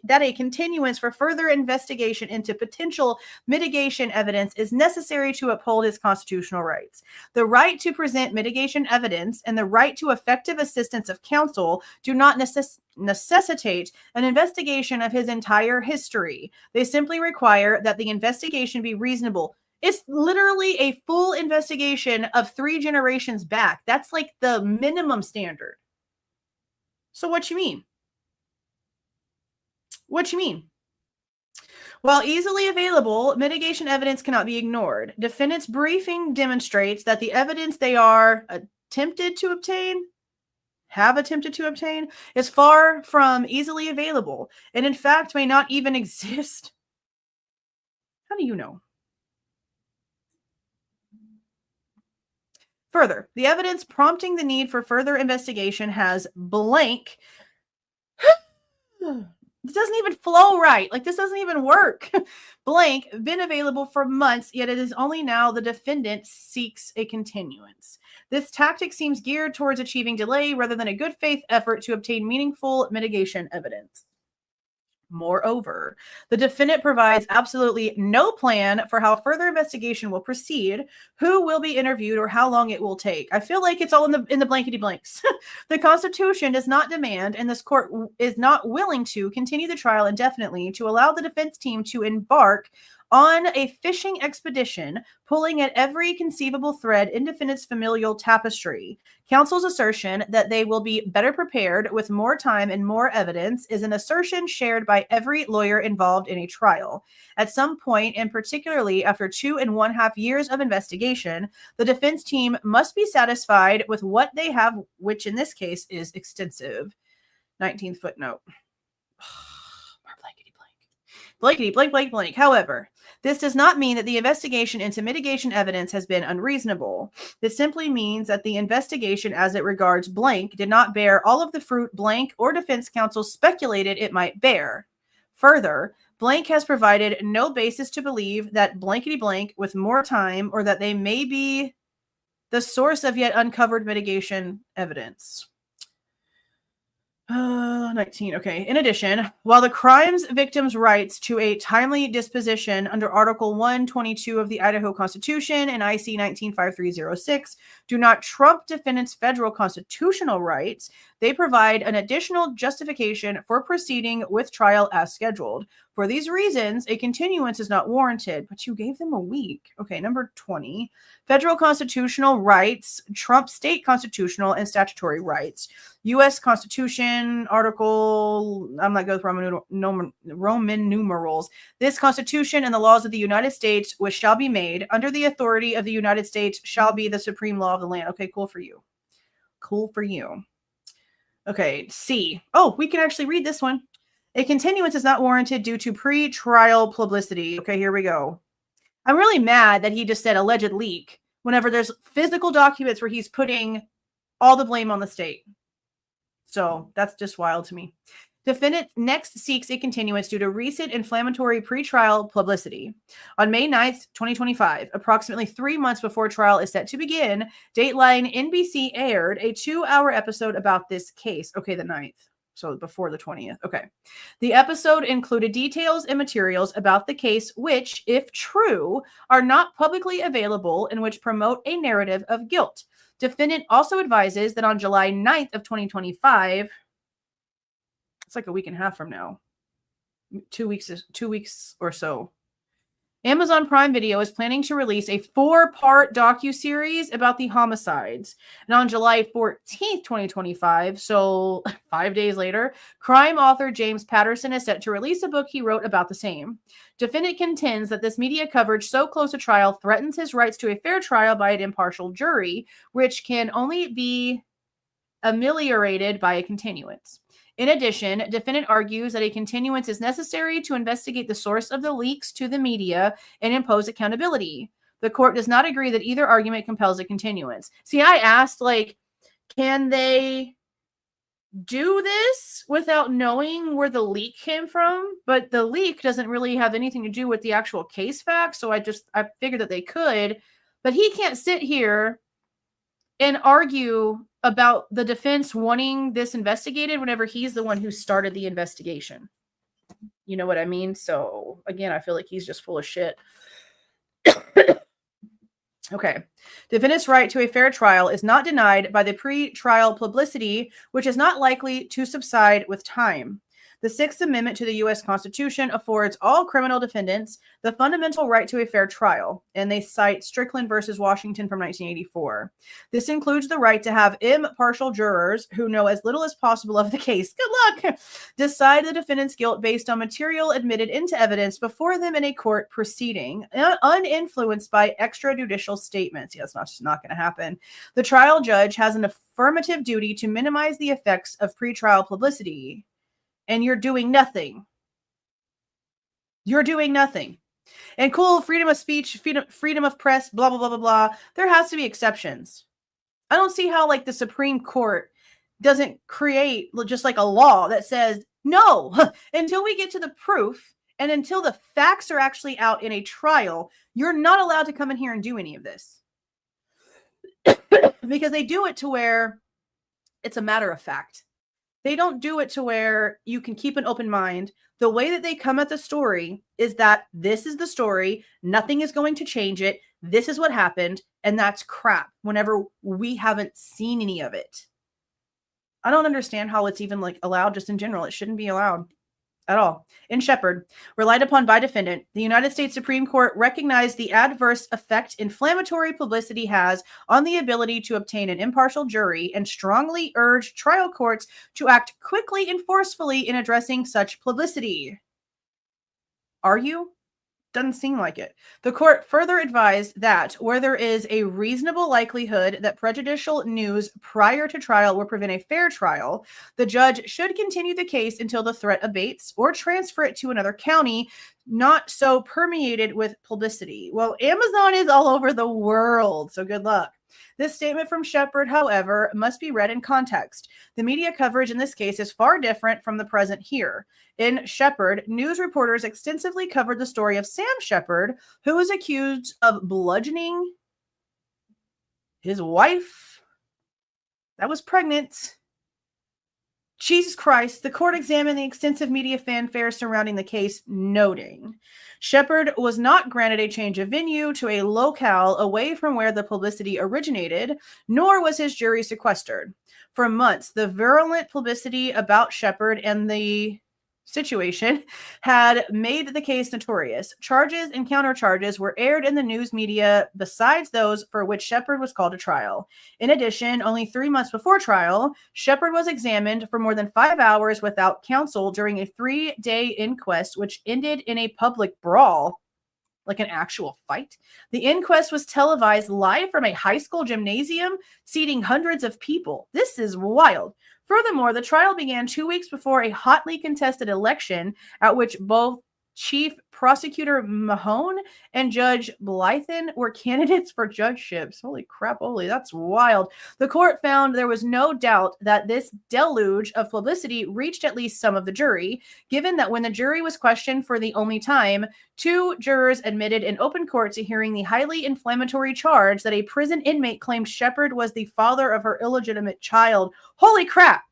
that a continuance for further investigation into potential mitigation evidence is necessary to uphold his constitutional rights. The right to present mitigation evidence and the right to effective assistance of counsel do not necessitate an investigation of his entire history. They simply require that the investigation be reasonable. It's literally a full investigation of 3 generations back. That's like the minimum standard. So what you mean? What you mean? While easily available, mitigation evidence cannot be ignored. Defendant's briefing demonstrates that the evidence they are have attempted to obtain, is far from easily available, and in fact may not even exist. How do you know? Further, the evidence prompting the need for further investigation has blank. It doesn't even flow right. Like, this doesn't even work. Blank, been available for months, yet it is only now the defendant seeks a continuance. This tactic seems geared towards achieving delay rather than a good faith effort to obtain meaningful mitigation evidence. Moreover, the defendant provides absolutely no plan for how further investigation will proceed, who will be interviewed, or how long it will take. I feel like it's all in the blankety blanks. The Constitution does not demand, and this court is not willing to continue the trial indefinitely to allow the defense team to embark on a fishing expedition, pulling at every conceivable thread in defendant's familial tapestry. Counsel's assertion that they will be better prepared with more time and more evidence is an assertion shared by every lawyer involved in a trial. At some point, and particularly after 2.5 years of investigation, the defense team must be satisfied with what they have, which in this case is extensive. 19th footnote. Blankety blank blank blank. However, this does not mean that the investigation into mitigation evidence has been unreasonable. This simply means that the investigation as it regards blank did not bear all of the fruit blank or defense counsel speculated it might bear. Further, blank has provided no basis to believe that blankety blank with more time or that they may be the source of yet uncovered mitigation evidence. 19. Okay. In addition, while the crime's victims' rights to a timely disposition under Article 122 of the Idaho Constitution and IC 195306 do not trump defendants' federal constitutional rights, they provide an additional justification for proceeding with trial as scheduled. For these reasons, a continuance is not warranted, but you gave them a week. Okay, number 20. Federal constitutional rights trump state constitutional and statutory rights. U.S. Constitution, Article, I'm not going with Roman numerals. This Constitution and the laws of the United States, which shall be made under the authority of the United States, shall be the supreme law of the land. Okay, cool for you. Cool for you. Okay, C. Oh, we can actually read this one. A continuance is not warranted due to pre-trial publicity. Okay, here we go. I'm really mad that he just said alleged leak whenever there's physical documents where he's putting all the blame on the state. So that's just wild to me. Defendant next seeks a continuance due to recent inflammatory pretrial publicity. On May 9th, 2025, approximately 3 months before trial is set to begin, Dateline NBC aired a 2-hour episode about this case. Okay, the 9th. So before the 20th. Okay. The episode included details and materials about the case which, if true, are not publicly available and which promote a narrative of guilt. Defendant also advises that on July 9th of 2025, it's like a week and a half from now, 2 weeks or so, Amazon Prime Video is planning to release a 4-part docuseries about the homicides. And on July 14th, 2025, so 5 days later, crime author James Patterson is set to release a book he wrote about the same. Defendant contends that this media coverage so close to trial threatens his rights to a fair trial by an impartial jury, which can only be ameliorated by a continuance. In addition, defendant argues that a continuance is necessary to investigate the source of the leaks to the media and impose accountability. The court does not agree that either argument compels a continuance. See, I asked, like, can they do this without knowing where the leak came from? But the leak doesn't really have anything to do with the actual case facts, so I figured that they could. But he can't sit here and argue about the defense wanting this investigated whenever he's the one who started the investigation. You know what I mean? So, again, I feel like he's just full of shit. Okay. Defendant's right to a fair trial is not denied by the pre-trial publicity, which is not likely to subside with time. The Sixth Amendment to the U.S. Constitution affords all criminal defendants the fundamental right to a fair trial, and they cite Strickland versus Washington from 1984. This includes the right to have impartial jurors who know as little as possible of the case, good luck, decide the defendant's guilt based on material admitted into evidence before them in a court proceeding, uninfluenced by extrajudicial statements. Yeah, that's not going to happen. The trial judge has an affirmative duty to minimize the effects of pretrial publicity. And you're doing nothing. You're doing nothing. And cool, freedom of speech, freedom of press, blah, blah, blah, blah, blah. There has to be exceptions. I don't see how, like, the Supreme Court doesn't create just like a law that says, no, until we get to the proof and until the facts are actually out in a trial, you're not allowed to come in here and do any of this. Because they do it to where it's a matter of fact. They don't do it to where you can keep an open mind. The way that they come at the story is that this is the story. Nothing is going to change it. This is what happened. And that's crap whenever we haven't seen any of it. I don't understand how it's even, like, allowed just in general. It shouldn't be allowed at all. In Shepard, relied upon by defendant, the United States Supreme Court recognized the adverse effect inflammatory publicity has on the ability to obtain an impartial jury and strongly urged trial courts to act quickly and forcefully in addressing such publicity. Are you? Doesn't seem like it. The court further advised that where there is a reasonable likelihood that prejudicial news prior to trial will prevent a fair trial, the judge should continue the case until the threat abates or transfer it to another county not so permeated with publicity. Well, Amazon is all over the world, so good luck. This statement from Shepard, however, must be read in context. The media coverage in this case is far different from the present here. In Shepard, news reporters extensively covered the story of Sam Shepard, who was accused of bludgeoning his wife that was pregnant. Jesus Christ, the court examined the extensive media fanfare surrounding the case, noting Shepard was not granted a change of venue to a locale away from where the publicity originated, nor was his jury sequestered. For months, the virulent publicity about Shepard and the situation had made the case notorious. Charges and countercharges were aired in the news media besides those for which Shepard was called to trial. In addition, only 3 months before trial, Shepard was examined for more than 5 hours without counsel during a 3-day inquest, which ended in a public brawl, like an actual fight. The inquest was televised live from a high school gymnasium, seating hundreds of people. This is wild. Furthermore, the trial began 2 weeks before a hotly contested election at which both Chief Prosecutor Mahone and Judge Blythen were candidates for judgeships. Holy crap, holy, that's wild. The court found there was no doubt that this deluge of publicity reached at least some of the jury, given that when the jury was questioned for the only time, 2 jurors admitted in open court to hearing the highly inflammatory charge that a prison inmate claimed Shepard was the father of her illegitimate child. Holy crap!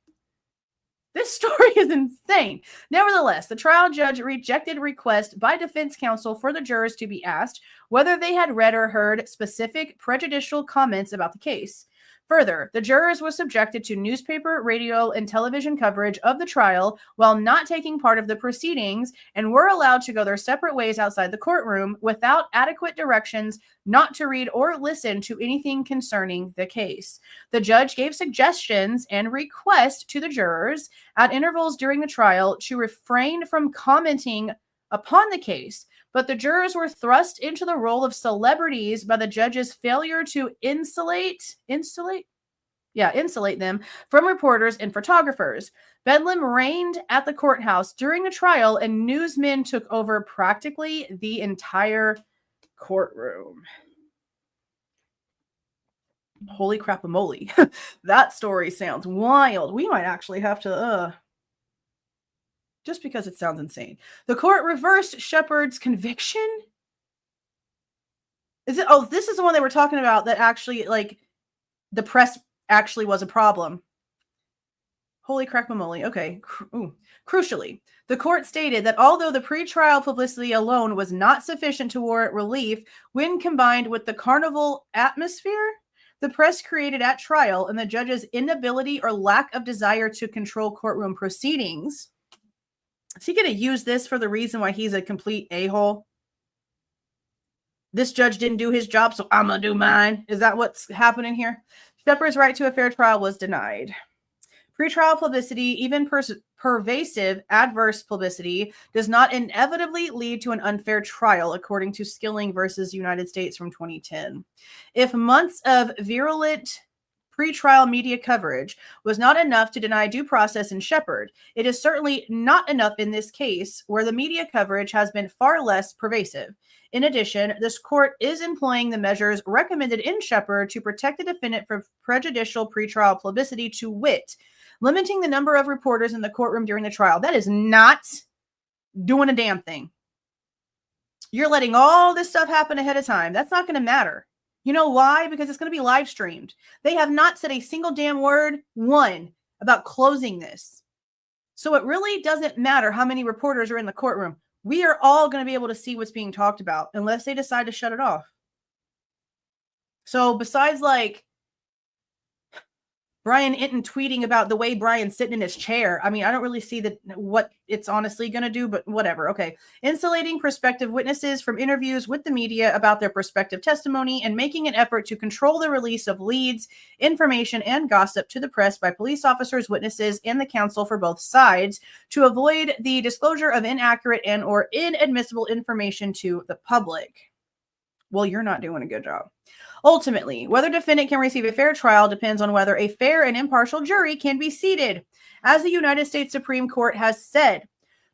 This story is insane. Nevertheless, the trial judge rejected request by defense counsel for the jurors to be asked whether they had read or heard specific prejudicial comments about the case. Further, the jurors were subjected to newspaper, radio, and television coverage of the trial while not taking part of the proceedings and were allowed to go their separate ways outside the courtroom without adequate directions not to read or listen to anything concerning the case. The judge gave suggestions and requests to the jurors at intervals during the trial to refrain from commenting upon the case, but the jurors were thrust into the role of celebrities by the judge's failure to insulate them from reporters and photographers. Bedlam reigned at the courthouse during the trial, and newsmen took over practically the entire courtroom. Holy crap-a-moly. That story sounds wild. We might actually have to, just because it sounds insane. The court reversed Shepard's conviction? Is it? Oh, this is the one they were talking about that actually, like, the press actually was a problem. Holy crap-a-moly. Okay. Crucially, the court stated that although the pretrial publicity alone was not sufficient to warrant relief, when combined with the carnival atmosphere the press created at trial and the judge's inability or lack of desire to control courtroom proceedings. Is he going to use this for the reason why he's a complete a-hole? This judge didn't do his job, so I'm going to do mine. Is that what's happening here? Shepard's right to a fair trial was denied. Pretrial publicity, even pervasive adverse publicity, does not inevitably lead to an unfair trial, according to Skilling versus United States from 2010. If months of virulent pretrial media coverage was not enough to deny due process in Shepard, it is certainly not enough in this case, where the media coverage has been far less pervasive. In addition, this court is employing the measures recommended in Shepard to protect the defendant from prejudicial pretrial publicity, to wit, limiting the number of reporters in the courtroom during the trial. That is not doing a damn thing. You're letting all this stuff happen ahead of time. That's not going to matter. You know why? Because it's going to be live streamed. They have not said a single damn word, about closing this. So it really doesn't matter how many reporters are in the courtroom. We are all going to be able to see what's being talked about unless they decide to shut it off. So besides, like, Brian Inton tweeting about the way Brian's sitting in his chair, I mean, I don't really see what it's honestly going to do, but whatever. Okay. Insulating prospective witnesses from interviews with the media about their prospective testimony, and making an effort to control the release of leads, information, and gossip to the press by police officers, witnesses, and the counsel for both sides, to avoid the disclosure of inaccurate and or inadmissible information to the public. Well, you're not doing a good job. Ultimately, whether defendant can receive a fair trial depends on whether a fair and impartial jury can be seated. As the United States Supreme Court has said,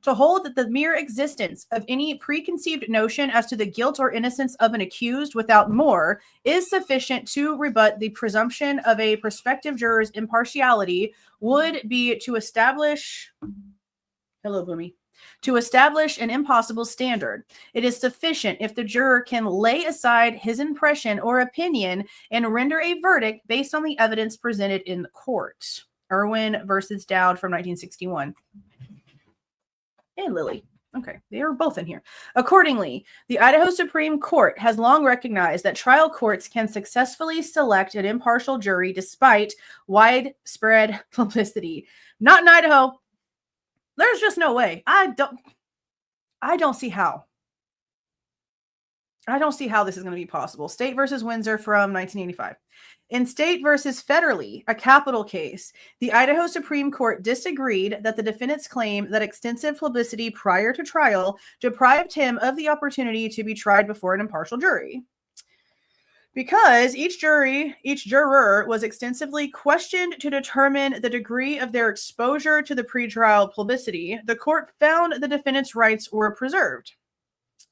to hold that the mere existence of any preconceived notion as to the guilt or innocence of an accused without more is sufficient to rebut the presumption of a prospective juror's impartiality would be to establish... Hello, Boomy. To establish an impossible standard. It is sufficient if the juror can lay aside his impression or opinion and render a verdict based on the evidence presented in the court. Irwin versus Dowd from 1961. And Lilly. Okay, they are both in here. Accordingly, the Idaho Supreme Court has long recognized that trial courts can successfully select an impartial jury despite widespread publicity. Not in Idaho. There's just no way. I don't see how. I don't see how this is going to be possible. State versus Windsor from 1985. In State versus Federley, a capital case, the Idaho Supreme Court disagreed that the defendant's claim that extensive publicity prior to trial deprived him of the opportunity to be tried before an impartial jury. Because each juror was extensively questioned to determine the degree of their exposure to the pretrial publicity, the court found the defendant's rights were preserved.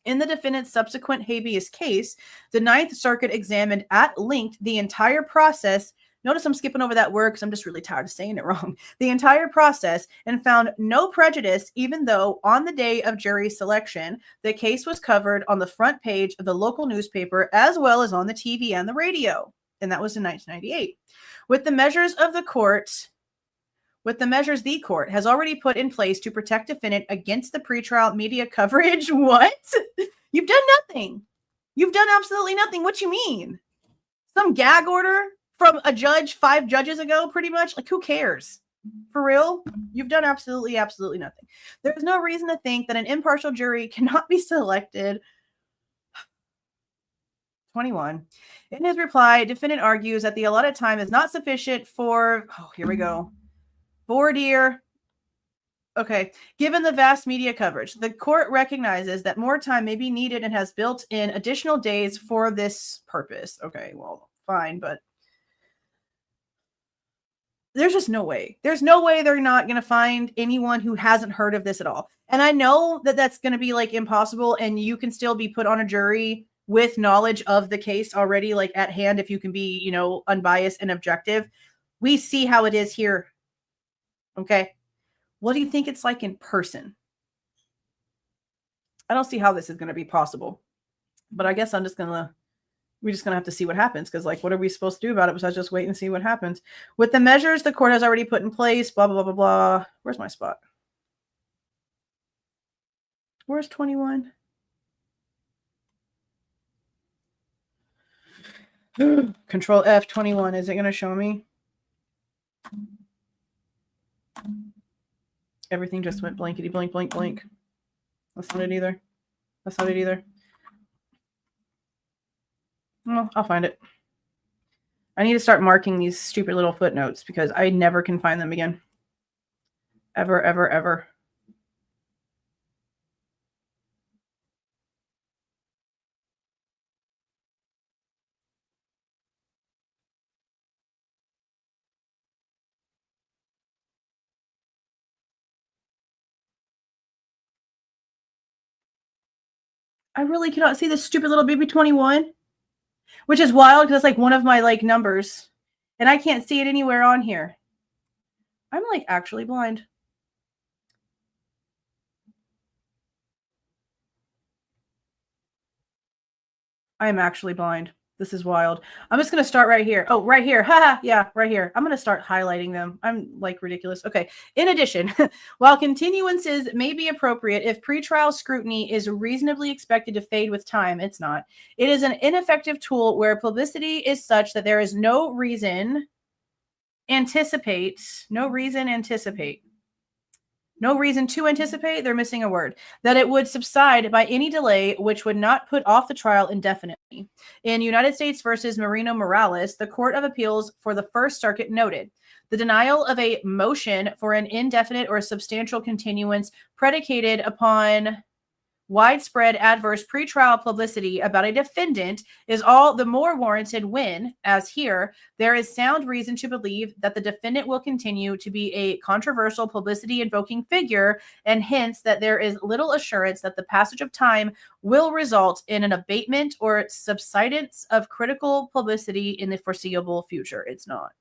In the defendant's subsequent habeas case, the Ninth Circuit examined at length the entire process. Notice I'm skipping over that word because I'm just really tired of saying it wrong. The entire process, and found no prejudice, even though on the day of jury selection, the case was covered on the front page of the local newspaper as well as on the TV and the radio. And that was in 1998. With the measures the court has already put in place to protect defendant against the pretrial media coverage. What? You've done nothing. You've done absolutely nothing. What you mean? Some gag order from a judge 5 judges ago, pretty much? Like, who cares? For real? You've done absolutely nothing. There's no reason to think that an impartial jury cannot be selected. 21. In his reply, defendant argues that the allotted time is not sufficient for... Oh, here we go. Voir dire. Okay. Given the vast media coverage, the court recognizes that more time may be needed and has built in additional days for this purpose. Okay, well, fine, but there's just no way. There's no way they're not going to find anyone who hasn't heard of this at all. And I know that that's going to be like impossible, and you can still be put on a jury with knowledge of the case already, like at hand, if you can be, you know, unbiased and objective. We see how it is here. Okay. What do you think it's like in person? I don't see how this is going to be possible, but I guess we're just going to have to see what happens. Cause like, what are we supposed to do about it besides just wait and see what happens with the measures the court has already put in place, blah, blah, blah, blah, blah. Where's my spot? Where's 21? Control F, 21. Is it going to show me? Everything just went blankety blank, blank, blank. That's not it either. That's not it either. Well, I'll find it. I need to start marking these stupid little footnotes because I never can find them again. Ever, ever, ever. I really cannot see this stupid little baby 21, which is wild because it's like one of my like numbers, and I can't see it anywhere on here. I'm like actually blind. I am actually blind. This is wild. I'm just going to start right here. Oh, right here. Haha. Yeah, right here. I'm going to start highlighting them. I'm like ridiculous. Okay. In addition, while continuances may be appropriate if pretrial scrutiny is reasonably expected to fade with time, it's not. It is an ineffective tool where publicity is such that there is no reason to anticipate. They're missing a word. That it would subside by any delay, which would not put off the trial indefinitely. In United States versus Marino Morales, the Court of Appeals for the First Circuit noted the denial of a motion for an indefinite or substantial continuance predicated upon widespread adverse pretrial publicity about a defendant is all the more warranted when, as here, there is sound reason to believe that the defendant will continue to be a controversial publicity-invoking figure, and hence that there is little assurance that the passage of time will result in an abatement or subsidence of critical publicity in the foreseeable future. It's not.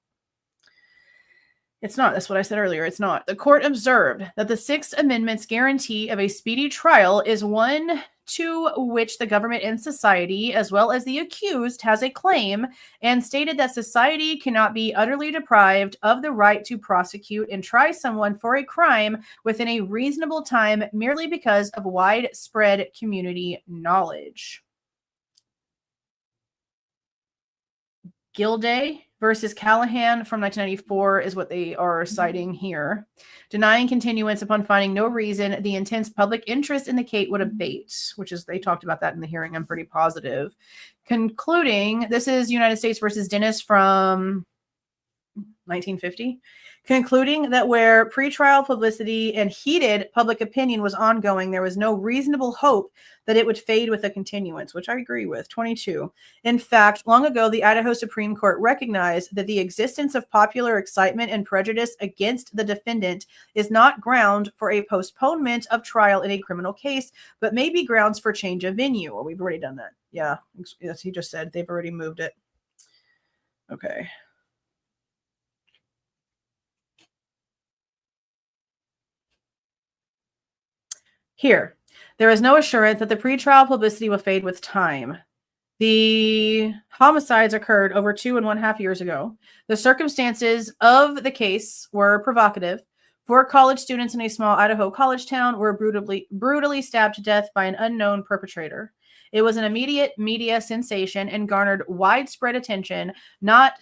It's not. That's what I said earlier. It's not. The court observed that the Sixth Amendment's guarantee of a speedy trial is one to which the government and society, as well as the accused, has a claim, and stated that society cannot be utterly deprived of the right to prosecute and try someone for a crime within a reasonable time merely because of widespread community knowledge. Gilday versus Callahan from 1994 is what they are citing here. Denying continuance upon finding no reason the intense public interest in the case would abate, which is, they talked about that in the hearing. I'm pretty positive. Concluding, this is United States versus Dennis from 1950. Concluding that where pretrial publicity and heated public opinion was ongoing, there was no reasonable hope that it would fade with a continuance, which I agree with. 22. In fact, long ago, the Idaho Supreme Court recognized that the existence of popular excitement and prejudice against the defendant is not ground for a postponement of trial in a criminal case, but may be grounds for change of venue. Well, we've already done that. Yeah, as he just said, they've already moved it. Okay. Here, there is no assurance that the pretrial publicity will fade with time. The homicides occurred over 2.5 years ago. The circumstances of the case were provocative. 4 college students in a small Idaho college town were brutally stabbed to death by an unknown perpetrator. It was an immediate media sensation and garnered widespread attention, not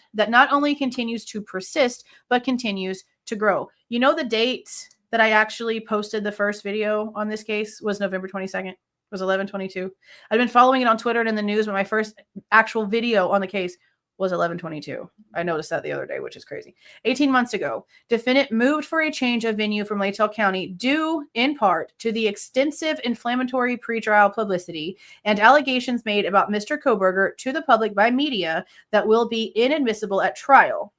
only continues to persist, but continues to grow. You know, the date that I actually posted the first video on this case was November 22nd. It was 11/22. I've been following it on Twitter and in the news, but my first actual video on the case was 11/22. I noticed that the other day, which is crazy. 18 months ago, defendant moved for a change of venue from Latell County due in part to the extensive inflammatory pretrial publicity and allegations made about Mr. Kohberger to the public by media that will be inadmissible at trial.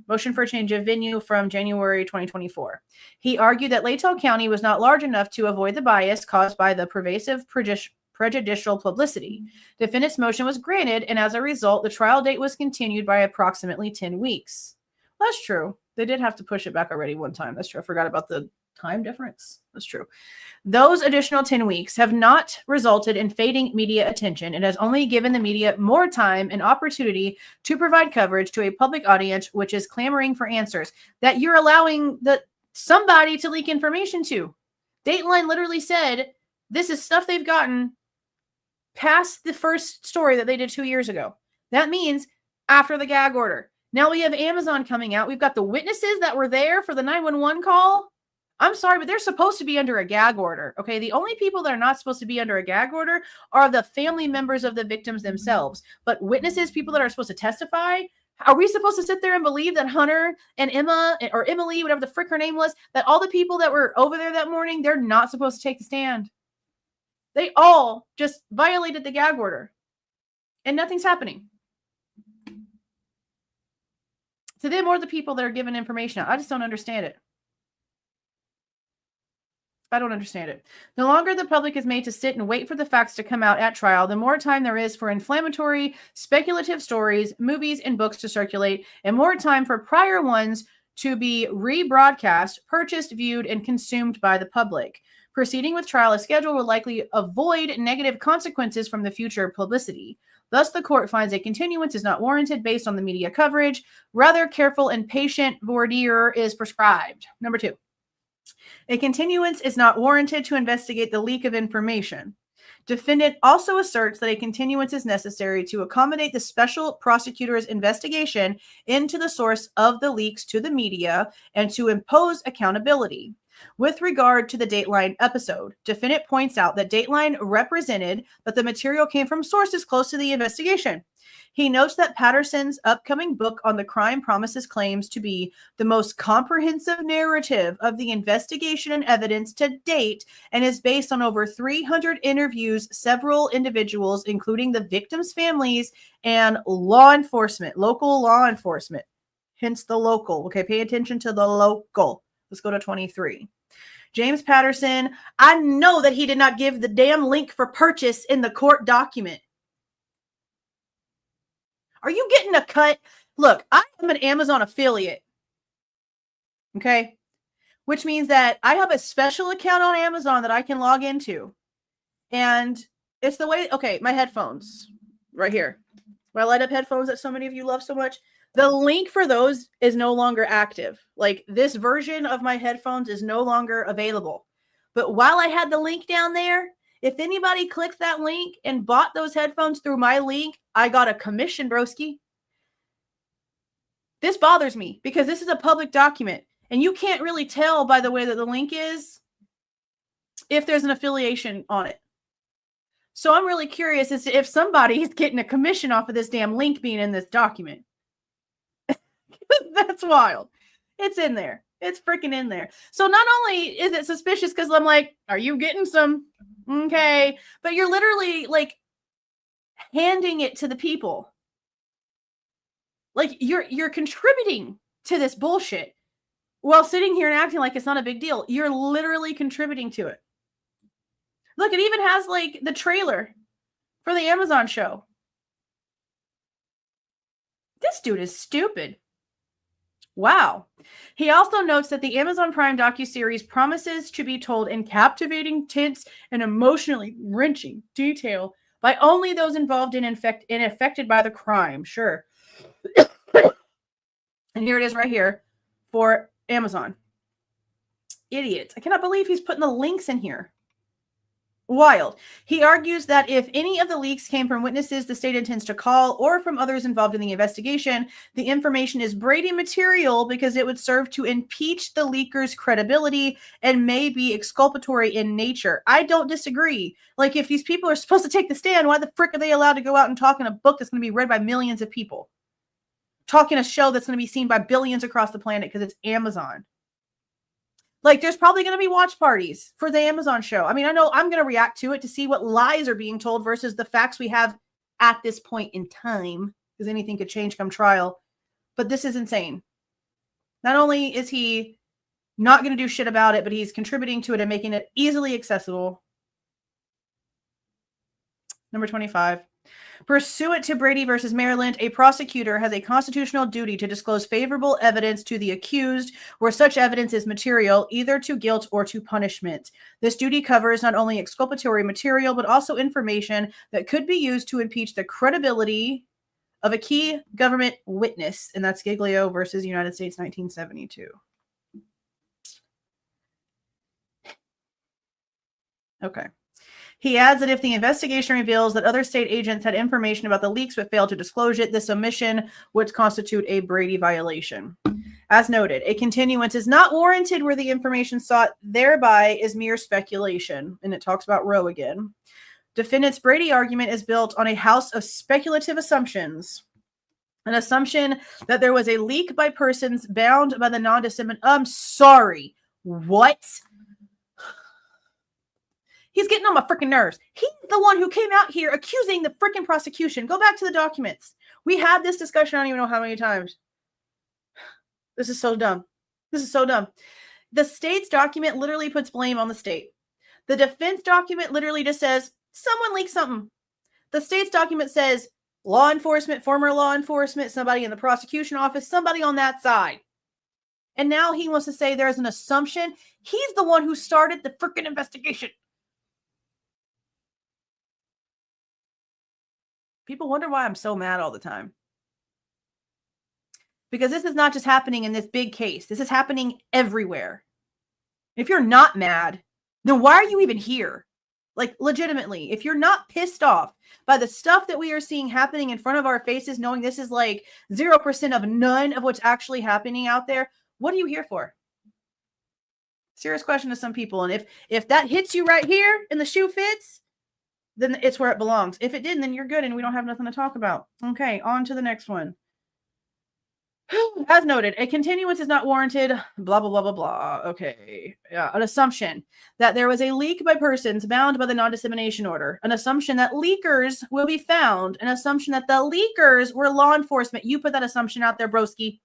motion for a change of venue from January 2024. He argued that Latell County was not large enough to avoid the bias caused by the pervasive prejudicial publicity. Defendant's motion was granted, and as a result, the trial date was continued by approximately 10 weeks. That's true. They did have to push it back already one time. That's true. I forgot about the time difference. That's true. Those additional 10 weeks have not resulted in fading media attention. It has only given the media more time and opportunity to provide coverage to a public audience, which is clamoring for answers that you're allowing somebody to leak information to. Dateline literally said this is stuff they've gotten past the first story that they did 2 years ago. That means after the gag order. Now we have Amazon coming out. We've got the witnesses that were there for the 911 call. I'm sorry, but they're supposed to be under a gag order, okay? The only people that are not supposed to be under a gag order are the family members of the victims themselves. But witnesses, people that are supposed to testify, are we supposed to sit there and believe that Hunter and Emma, or Emily, whatever the frick her name was, that all the people that were over there that morning, they're not supposed to take the stand? They all just violated the gag order. And nothing's happening. To them or the people that are giving information out. I just don't understand it. I don't understand it. The longer the public is made to sit and wait for the facts to come out at trial, the more time there is for inflammatory, speculative stories, movies, and books to circulate, and more time for prior ones to be rebroadcast, purchased, viewed, and consumed by the public. Proceeding with trial as scheduled will likely avoid negative consequences from the future publicity. Thus, the court finds a continuance is not warranted based on the media coverage. Rather, careful and patient voir dire is prescribed. Number 2. A continuance is not warranted to investigate the leak of information. Defendant also asserts that a continuance is necessary to accommodate the special prosecutor's investigation into the source of the leaks to the media and to impose accountability. With regard to the Dateline episode, defendant points out that Dateline represented that the material came from sources close to the investigation. He notes that Patterson's upcoming book on the crime promises claims to be the most comprehensive narrative of the investigation and evidence to date and is based on over 300 interviews, several individuals, including the victims' families and law enforcement, local law enforcement, hence the local. Okay, pay attention to the local. Let's go to 23. James Patterson, I know that he did not give the damn link for purchase in the court document. Are you getting a cut? Look, I am an Amazon affiliate. Okay? Which means that I have a special account on Amazon that I can log into. And it's the way, okay, my headphones right here. My light up headphones that so many of you love so much. The link for those is no longer active. Like this version of my headphones is no longer available. But while I had the link down there, if anybody clicked that link and bought those headphones through my link, I got a commission, broski. This bothers me because this is a public document. And you can't really tell by the way that the link is if there's an affiliation on it. So I'm really curious as to if somebody is getting a commission off of this damn link being in this document. That's wild. It's in there. It's freaking in there. So not only is it suspicious because I'm like, are you getting some? Okay. But you're literally like handing it to the people. Like you're contributing to this bullshit while sitting here and acting like it's not a big deal. You're literally contributing to it. Look, it even has like the trailer for the Amazon show. This dude is stupid. Wow. He also notes that the Amazon Prime docuseries promises to be told in captivating, tense, and emotionally wrenching detail by only those involved and affected by the crime. Sure. And here it is right here for Amazon. Idiots. I cannot believe he's putting the links in here. Wild. He argues that if any of the leaks came from witnesses the state intends to call or from others involved in the investigation, the information is Brady material because it would serve to impeach the leaker's credibility and may be exculpatory in nature. I don't disagree. Like, if these people are supposed to take the stand, why the frick are they allowed to go out and talk in a book that's going to be read by millions of people? Talk in a show that's going to be seen by billions across the planet because it's Amazon. Like, there's probably going to be watch parties for the Amazon show. I mean, I know I'm going to react to it to see what lies are being told versus the facts we have at this point in time, because anything could change come trial. But this is insane. Not only is he not going to do shit about it, but he's contributing to it and making it easily accessible. Number 25. Pursuant to Brady versus Maryland, a prosecutor has a constitutional duty to disclose favorable evidence to the accused where such evidence is material, either to guilt or to punishment. This duty covers not only exculpatory material, but also information that could be used to impeach the credibility of a key government witness, and that's Giglio versus United States 1972. Okay. He adds that if the investigation reveals that other state agents had information about the leaks but failed to disclose it, this omission would constitute a Brady violation. As noted, a continuance is not warranted where the information sought thereby is mere speculation. And it talks about Roe again. Defendant's Brady argument is built on a house of speculative assumptions. An assumption that there was a leak by persons bound by the non-dissemination. I'm sorry. What? He's getting on my freaking nerves. He's the one who came out here accusing the freaking prosecution. Go back to the documents. We had this discussion, I don't even know how many times. This is so dumb. This is so dumb. The state's document literally puts blame on the state. The defense document literally just says, someone leaked something. The state's document says, law enforcement, former law enforcement, somebody in the prosecution office, somebody on that side. And now he wants to say there's an assumption. He's the one who started the freaking investigation. People wonder why I'm so mad all the time. Because this is not just happening in this big case. This is happening everywhere. If you're not mad, then why are you even here? Like, legitimately, if you're not pissed off by the stuff that we are seeing happening in front of our faces, knowing this is like 0% of none of what's actually happening out there, what are you here for? Serious question to some people. And if that hits you right here and the shoe fits, then it's where it belongs. If it didn't, then you're good and we don't have nothing to talk about. Okay, on to the next one. As noted, a continuance is not warranted, blah, blah, blah, blah, blah. Okay, yeah, an assumption that there was a leak by persons bound by the non-dissemination order, an assumption that leakers will be found, an assumption that the leakers were law enforcement. You put that assumption out there, broski.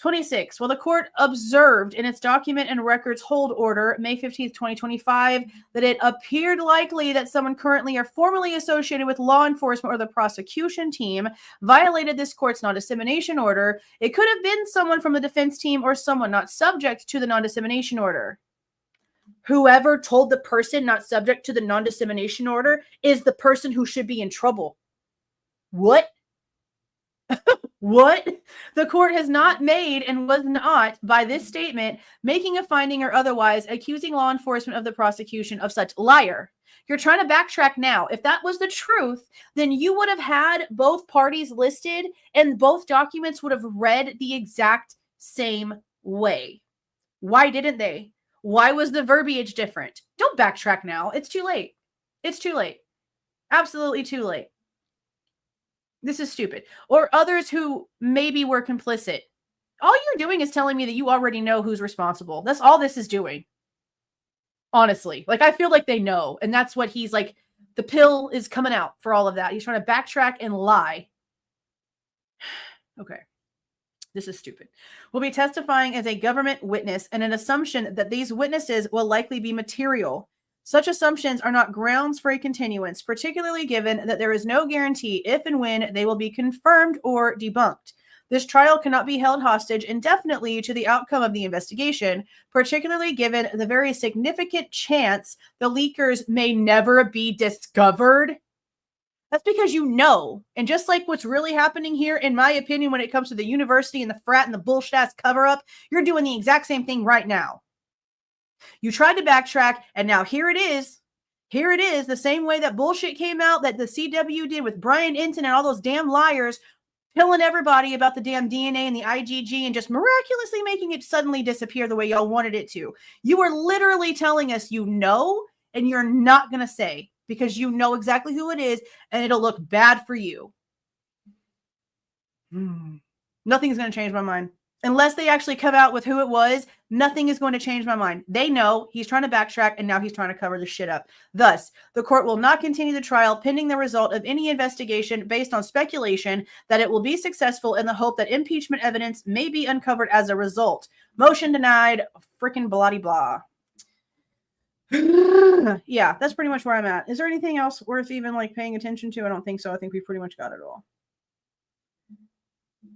26. Well, the court observed in its document and records hold order, May 15th, 2025, that it appeared likely that someone currently or formerly associated with law enforcement or the prosecution team violated this court's non-dissemination order. It could have been someone from the defense team or someone not subject to the non-dissemination order. Whoever told the person not subject to the non-dissemination order is the person who should be in trouble. What? What? The court has not made and was not, by this statement, making a finding or otherwise accusing law enforcement of the prosecution of such liar. You're trying to backtrack now. If that was the truth, then you would have had both parties listed and both documents would have read the exact same way. Why didn't they? Why was the verbiage different? Don't backtrack now. It's too late. It's too late. Absolutely too late. This is stupid. Or others who maybe were complicit. All you're doing is telling me that you already know who's responsible. That's all this is doing. Honestly. Like, I feel like they know. And that's what he's like, the pill is coming out for all of that. He's trying to backtrack and lie. Okay. This is stupid. Will be testifying as a government witness and an assumption that these witnesses will likely be material. Such assumptions are not grounds for a continuance, particularly given that there is no guarantee if and when they will be confirmed or debunked. This trial cannot be held hostage indefinitely to the outcome of the investigation, particularly given the very significant chance the leakers may never be discovered. That's because you know. And just like what's really happening here, in my opinion, when it comes to the university and the frat and the bullshit-ass cover-up, you're doing the exact same thing right now. You tried to backtrack, and now here it is. Here it is, the same way that bullshit came out that the CW did with Brian Inton and all those damn liars telling everybody about the damn DNA and the IgG and just miraculously making it suddenly disappear the way y'all wanted it to. You are literally telling us you know, and you're not going to say because you know exactly who it is, and it'll look bad for you. Nothing's going to change my mind. Unless they actually come out with who it was, nothing is going to change my mind. They know he's trying to backtrack, and now he's trying to cover the shit up. Thus, the court will not continue the trial pending the result of any investigation based on speculation that it will be successful in the hope that impeachment evidence may be uncovered as a result. Motion denied. Freaking blah-de-blah. Yeah, that's pretty much where I'm at. Is there anything else worth even like paying attention to? I don't think so. I think we pretty much got it all.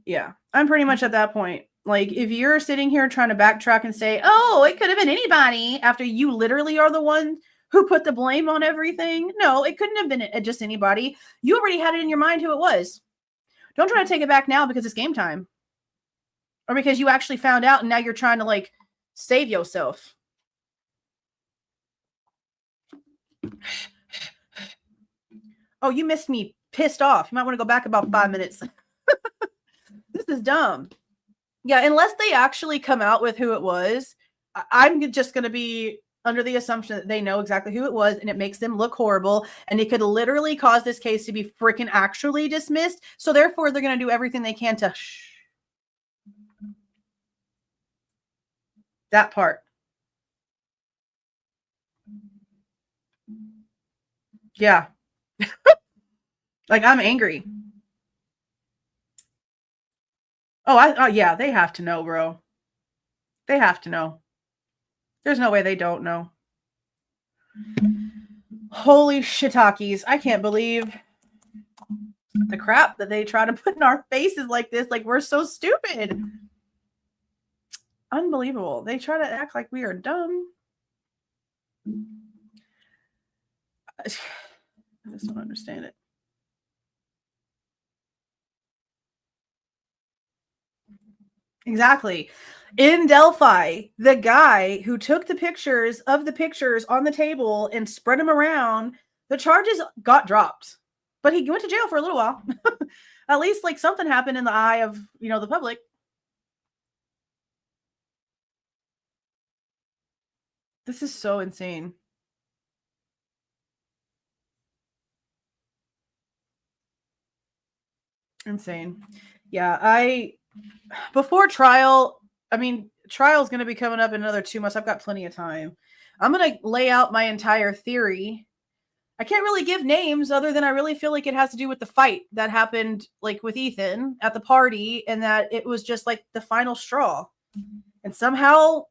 Yeah, I'm pretty much at that point. Like, if you're sitting here trying to backtrack and say, oh, it could have been anybody, after you literally are the one who put the blame on everything. No, it couldn't have been just anybody. You already had it in your mind who it was. Don't try to take it back now because it's game time. Or because you actually found out and now you're trying to, like, save yourself. Oh, you missed me pissed off. You might want to go back about 5 minutes. This is dumb. Yeah, unless they actually come out with who it was, I'm just going to be under the assumption that they know exactly who it was, and it makes them look horrible, and it could literally cause this case to be freaking actually dismissed. So therefore, they're going to do everything they can to that part. Yeah. Like, I'm angry. Oh, yeah, they have to know, bro. They have to know. There's no way they don't know. Holy shiitakes. I can't believe the crap that they try to put in our faces like this. Like, we're so stupid. Unbelievable. They try to act like we are dumb. I just don't understand it. Exactly. In Delphi, the guy who took the pictures of the pictures on the table and spread them around, the charges got dropped. But he went to jail for a little while. At least, like, something happened in the eye of, you know, the public. This is so insane. Insane. Yeah, before trial, I mean, trial's going to be coming up in another 2 months. I've got plenty of time. I'm going to lay out my entire theory. I can't really give names other than I really feel like it has to do with the fight that happened, like, with Ethan at the party, and that it was just like the final straw. And somehow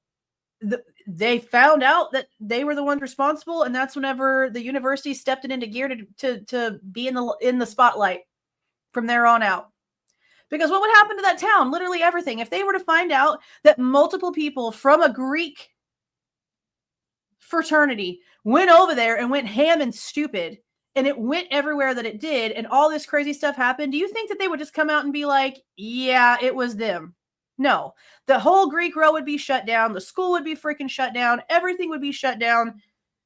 they found out that they were the ones responsible, and that's whenever the university stepped it into gear to be in the spotlight from there on out. Because what would happen to that town? Literally everything. If they were to find out that multiple people from a Greek fraternity went over there and went ham and stupid, and it went everywhere that it did, and all this crazy stuff happened, do you think that they would just come out and be like, yeah, it was them? No. The whole Greek row would be shut down. The school would be freaking shut down. Everything would be shut down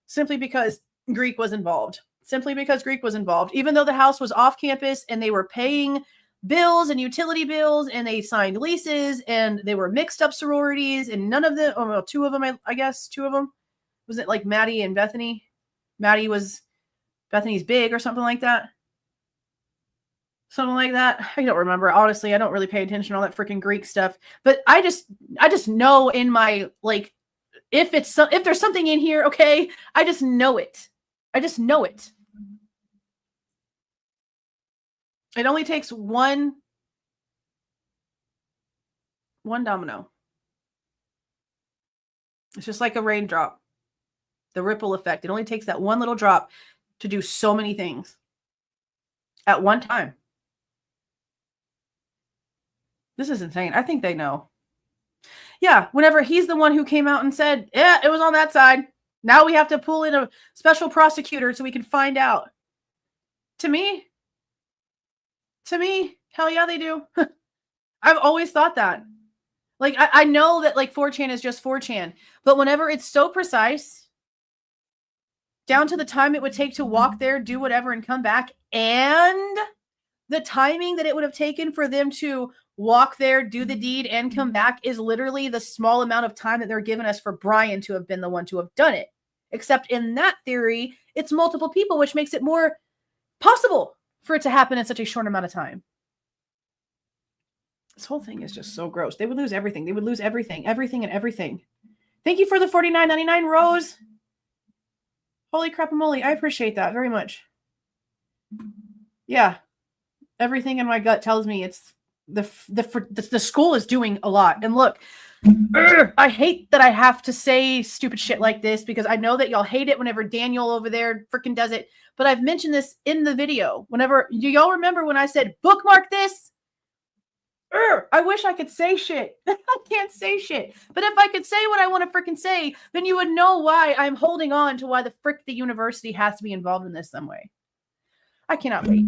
simply because Greek was involved. Simply because Greek was involved. Even though the house was off campus and they were paying bills and utility bills, and they signed leases, and they were mixed up sororities, and none of them, oh, well, two of them, I guess, two of them. Was it like Maddie and Bethany? Maddie was Bethany's big or something like that. Something like that. I don't remember. Honestly, I don't really pay attention to all that freaking Greek stuff. But I just know in my, like, if there's something in here, okay, I just know it. I just know it. It only takes one domino. It's just like a raindrop. The ripple effect. It only takes that one little drop to do so many things at one time. This is insane. I think they know. Yeah, whenever he's the one who came out and said, yeah, it was on that side. Now we have to pull in a special prosecutor so we can find out. To me, hell yeah, they do. I've always thought that. Like, I know that, like, 4chan is just 4chan. But whenever it's so precise, down to the time it would take to walk there, do whatever, and come back, and the timing that it would have taken for them to walk there, do the deed, and come back is literally the small amount of time that they're giving us for Bryan to have been the one to have done it. Except in that theory, it's multiple people, which makes it more possible for it to happen in such a short amount of time. This whole thing is just so gross. They would lose everything. They would lose everything, everything and everything. Thank you for the $49.99, Rose. Holy crap-a-moly. I appreciate that very much. Yeah. Everything in my gut tells me it's the school is doing a lot. And look, I hate that I have to say stupid shit like this because I know that y'all hate it whenever Daniel over there freaking does it. But I've mentioned this in the video. Whenever, do y'all remember when I said, bookmark this? I wish I could say shit. I can't say shit. But if I could say what I want to freaking say, then you would know why I'm holding on to why the frick the university has to be involved in this some way. I cannot wait.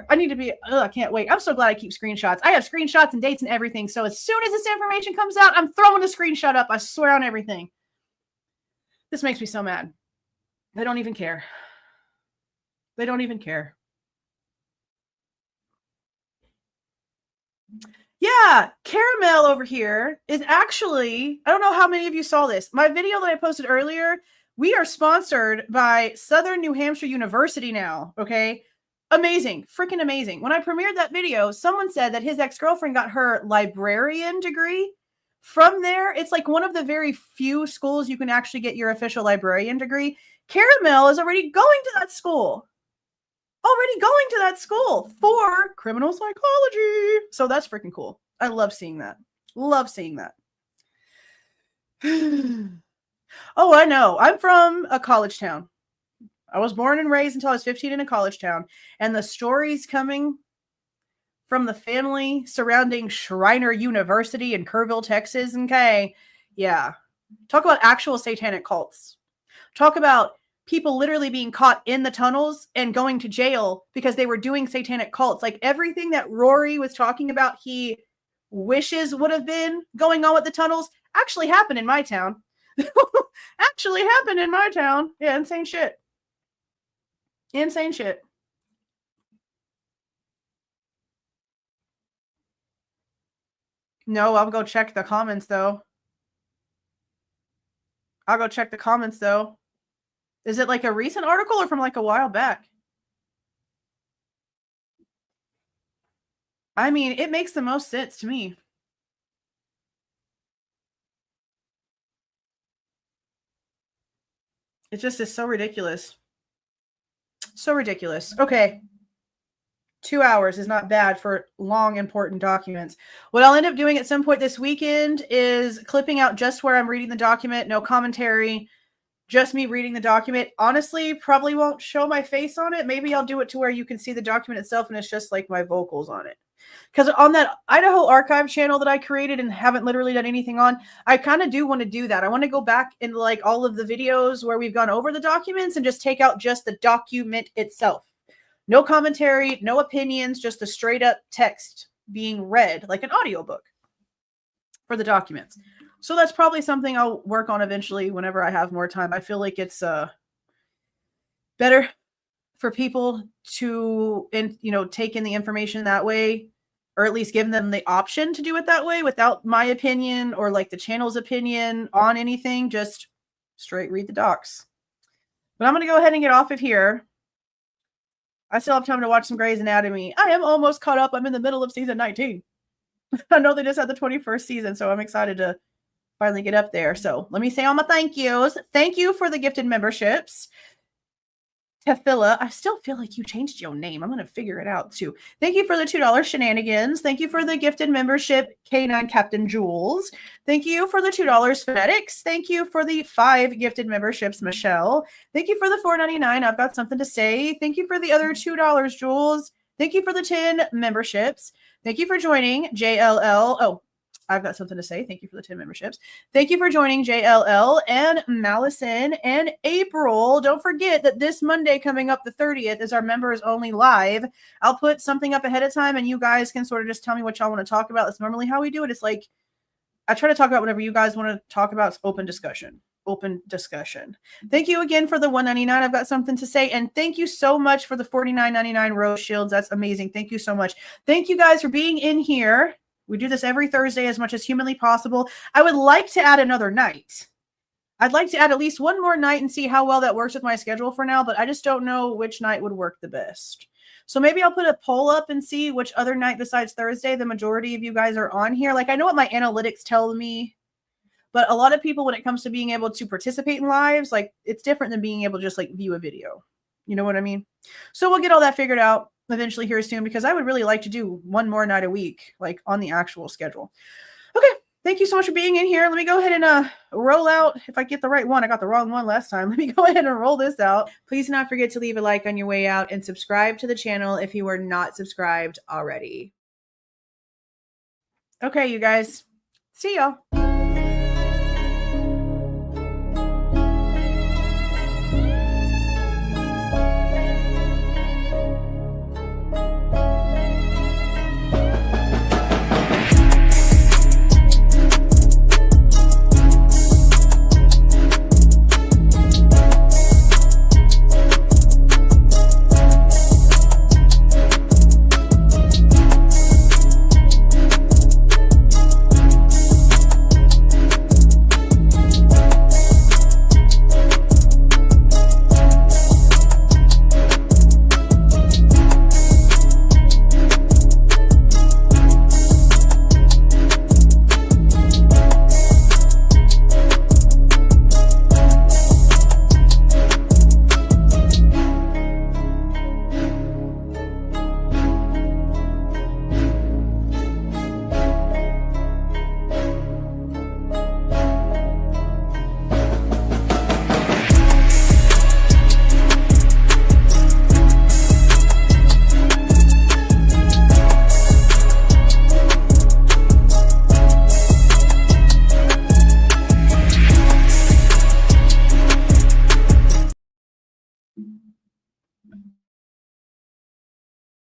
I need to be, I can't wait. I'm so glad I keep screenshots. I have screenshots and dates and everything. So as soon as this information comes out, I'm throwing the screenshot up. I swear on everything. This makes me so mad. They don't even care. They don't even care. Yeah, Caramel over here is actually, I don't know how many of you saw this. My video that I posted earlier, we are sponsored by Southern New Hampshire University now, okay? Amazing, freaking amazing. When I premiered that video, someone said that his ex-girlfriend got her librarian degree from there. It's like one of the very few schools you can actually get your official librarian degree. Caramel is already going to that school. For criminal psychology. So that's freaking cool. I love seeing that. Love seeing that. Oh, I know. I'm from a college town. I was born and raised until I was 15 in a college town. And the stories coming from the family surrounding Shriner University in Kerrville, Texas. Okay. Yeah. Talk about actual satanic cults. Talk about people literally being caught in the tunnels and going to jail because they were doing satanic cults. Like everything that Rory was talking about, he wishes would have been going on with the tunnels, actually happened in my town. Yeah, insane shit. Insane shit. No, I'll go check the comments though. Is it like a recent article or from like a while back? I mean, it makes the most sense to me. It just is so ridiculous. So ridiculous. Okay. 2 hours is not bad for long, important documents. What I'll end up doing at some point this weekend is clipping out just where I'm reading the document, no commentary, just me reading the document. Honestly, probably won't show my face on it. Maybe I'll do it to where you can see the document itself and it's just like my vocals on it. Because on that Idaho archive channel that I created and haven't literally done anything on, I kind of do want to do that. I want to go back into like all of the videos where we've gone over the documents and just take out just the document itself. No commentary, no opinions, just the straight up text being read like an audiobook for the documents. So that's probably something I'll work on eventually whenever I have more time. I feel like it's better for people to take in the information that way, or at least give them the option to do it that way without my opinion or like the channel's opinion on anything. Just straight read the docs. But I'm going to go ahead and get off of here. I still have time to watch some Grey's Anatomy. I am almost caught up. I'm in the middle of season 19. I know they just had the 21st season, so I'm excited to finally get up there. So let me say all my thank yous. Thank you for the gifted memberships. Tefilla, I still feel like you changed your name. I'm going to figure it out too. Thank you for the $2 shenanigans. Thank you for the gifted membership, K9 Captain Jules. Thank you for the $2 phonetics. Thank you for the 5 gifted memberships, Michelle. Thank you for the $4.99. I've got something to say. Thank you for the other $2, Jules. Thank you for the 10 memberships. Thank you for joining JLL. Oh, I've got something to say. Thank you for the 10 memberships. Thank you for joining JLL and Malison and April. Don't forget that this Monday coming up, the 30th, is our members only live. I'll put something up ahead of time and you guys can sort of just tell me what y'all want to talk about. That's normally how we do it. It's like, I try to talk about whatever you guys want to talk about. It's open discussion. Thank you again for the $1.99. I've got something to say. And thank you so much for the $49.99 Rose Shields. That's amazing. Thank you so much. Thank you guys for being in here. We do this every Thursday as much as humanly possible. I would like to add another night. I'd like to add at least one more night and see how well that works with my schedule for now, but I just don't know which night would work the best. So maybe I'll put a poll up and see which other night besides Thursday the majority of you guys are on here. Like, I know what my analytics tell me, but a lot of people, when it comes to being able to participate in lives, like, it's different than being able to just like view a video. You know what I mean? So we'll get all that figured out eventually here soon, because I would really like to do one more night a week, like on the actual schedule. Okay. Thank you so much for being in here. Let me go ahead and roll out. If I get the right one, I got the wrong one last time. Let me go ahead and roll this out. Please do not forget to leave a like on your way out and subscribe to the channel if you are not subscribed already. Okay, you guys. See y'all.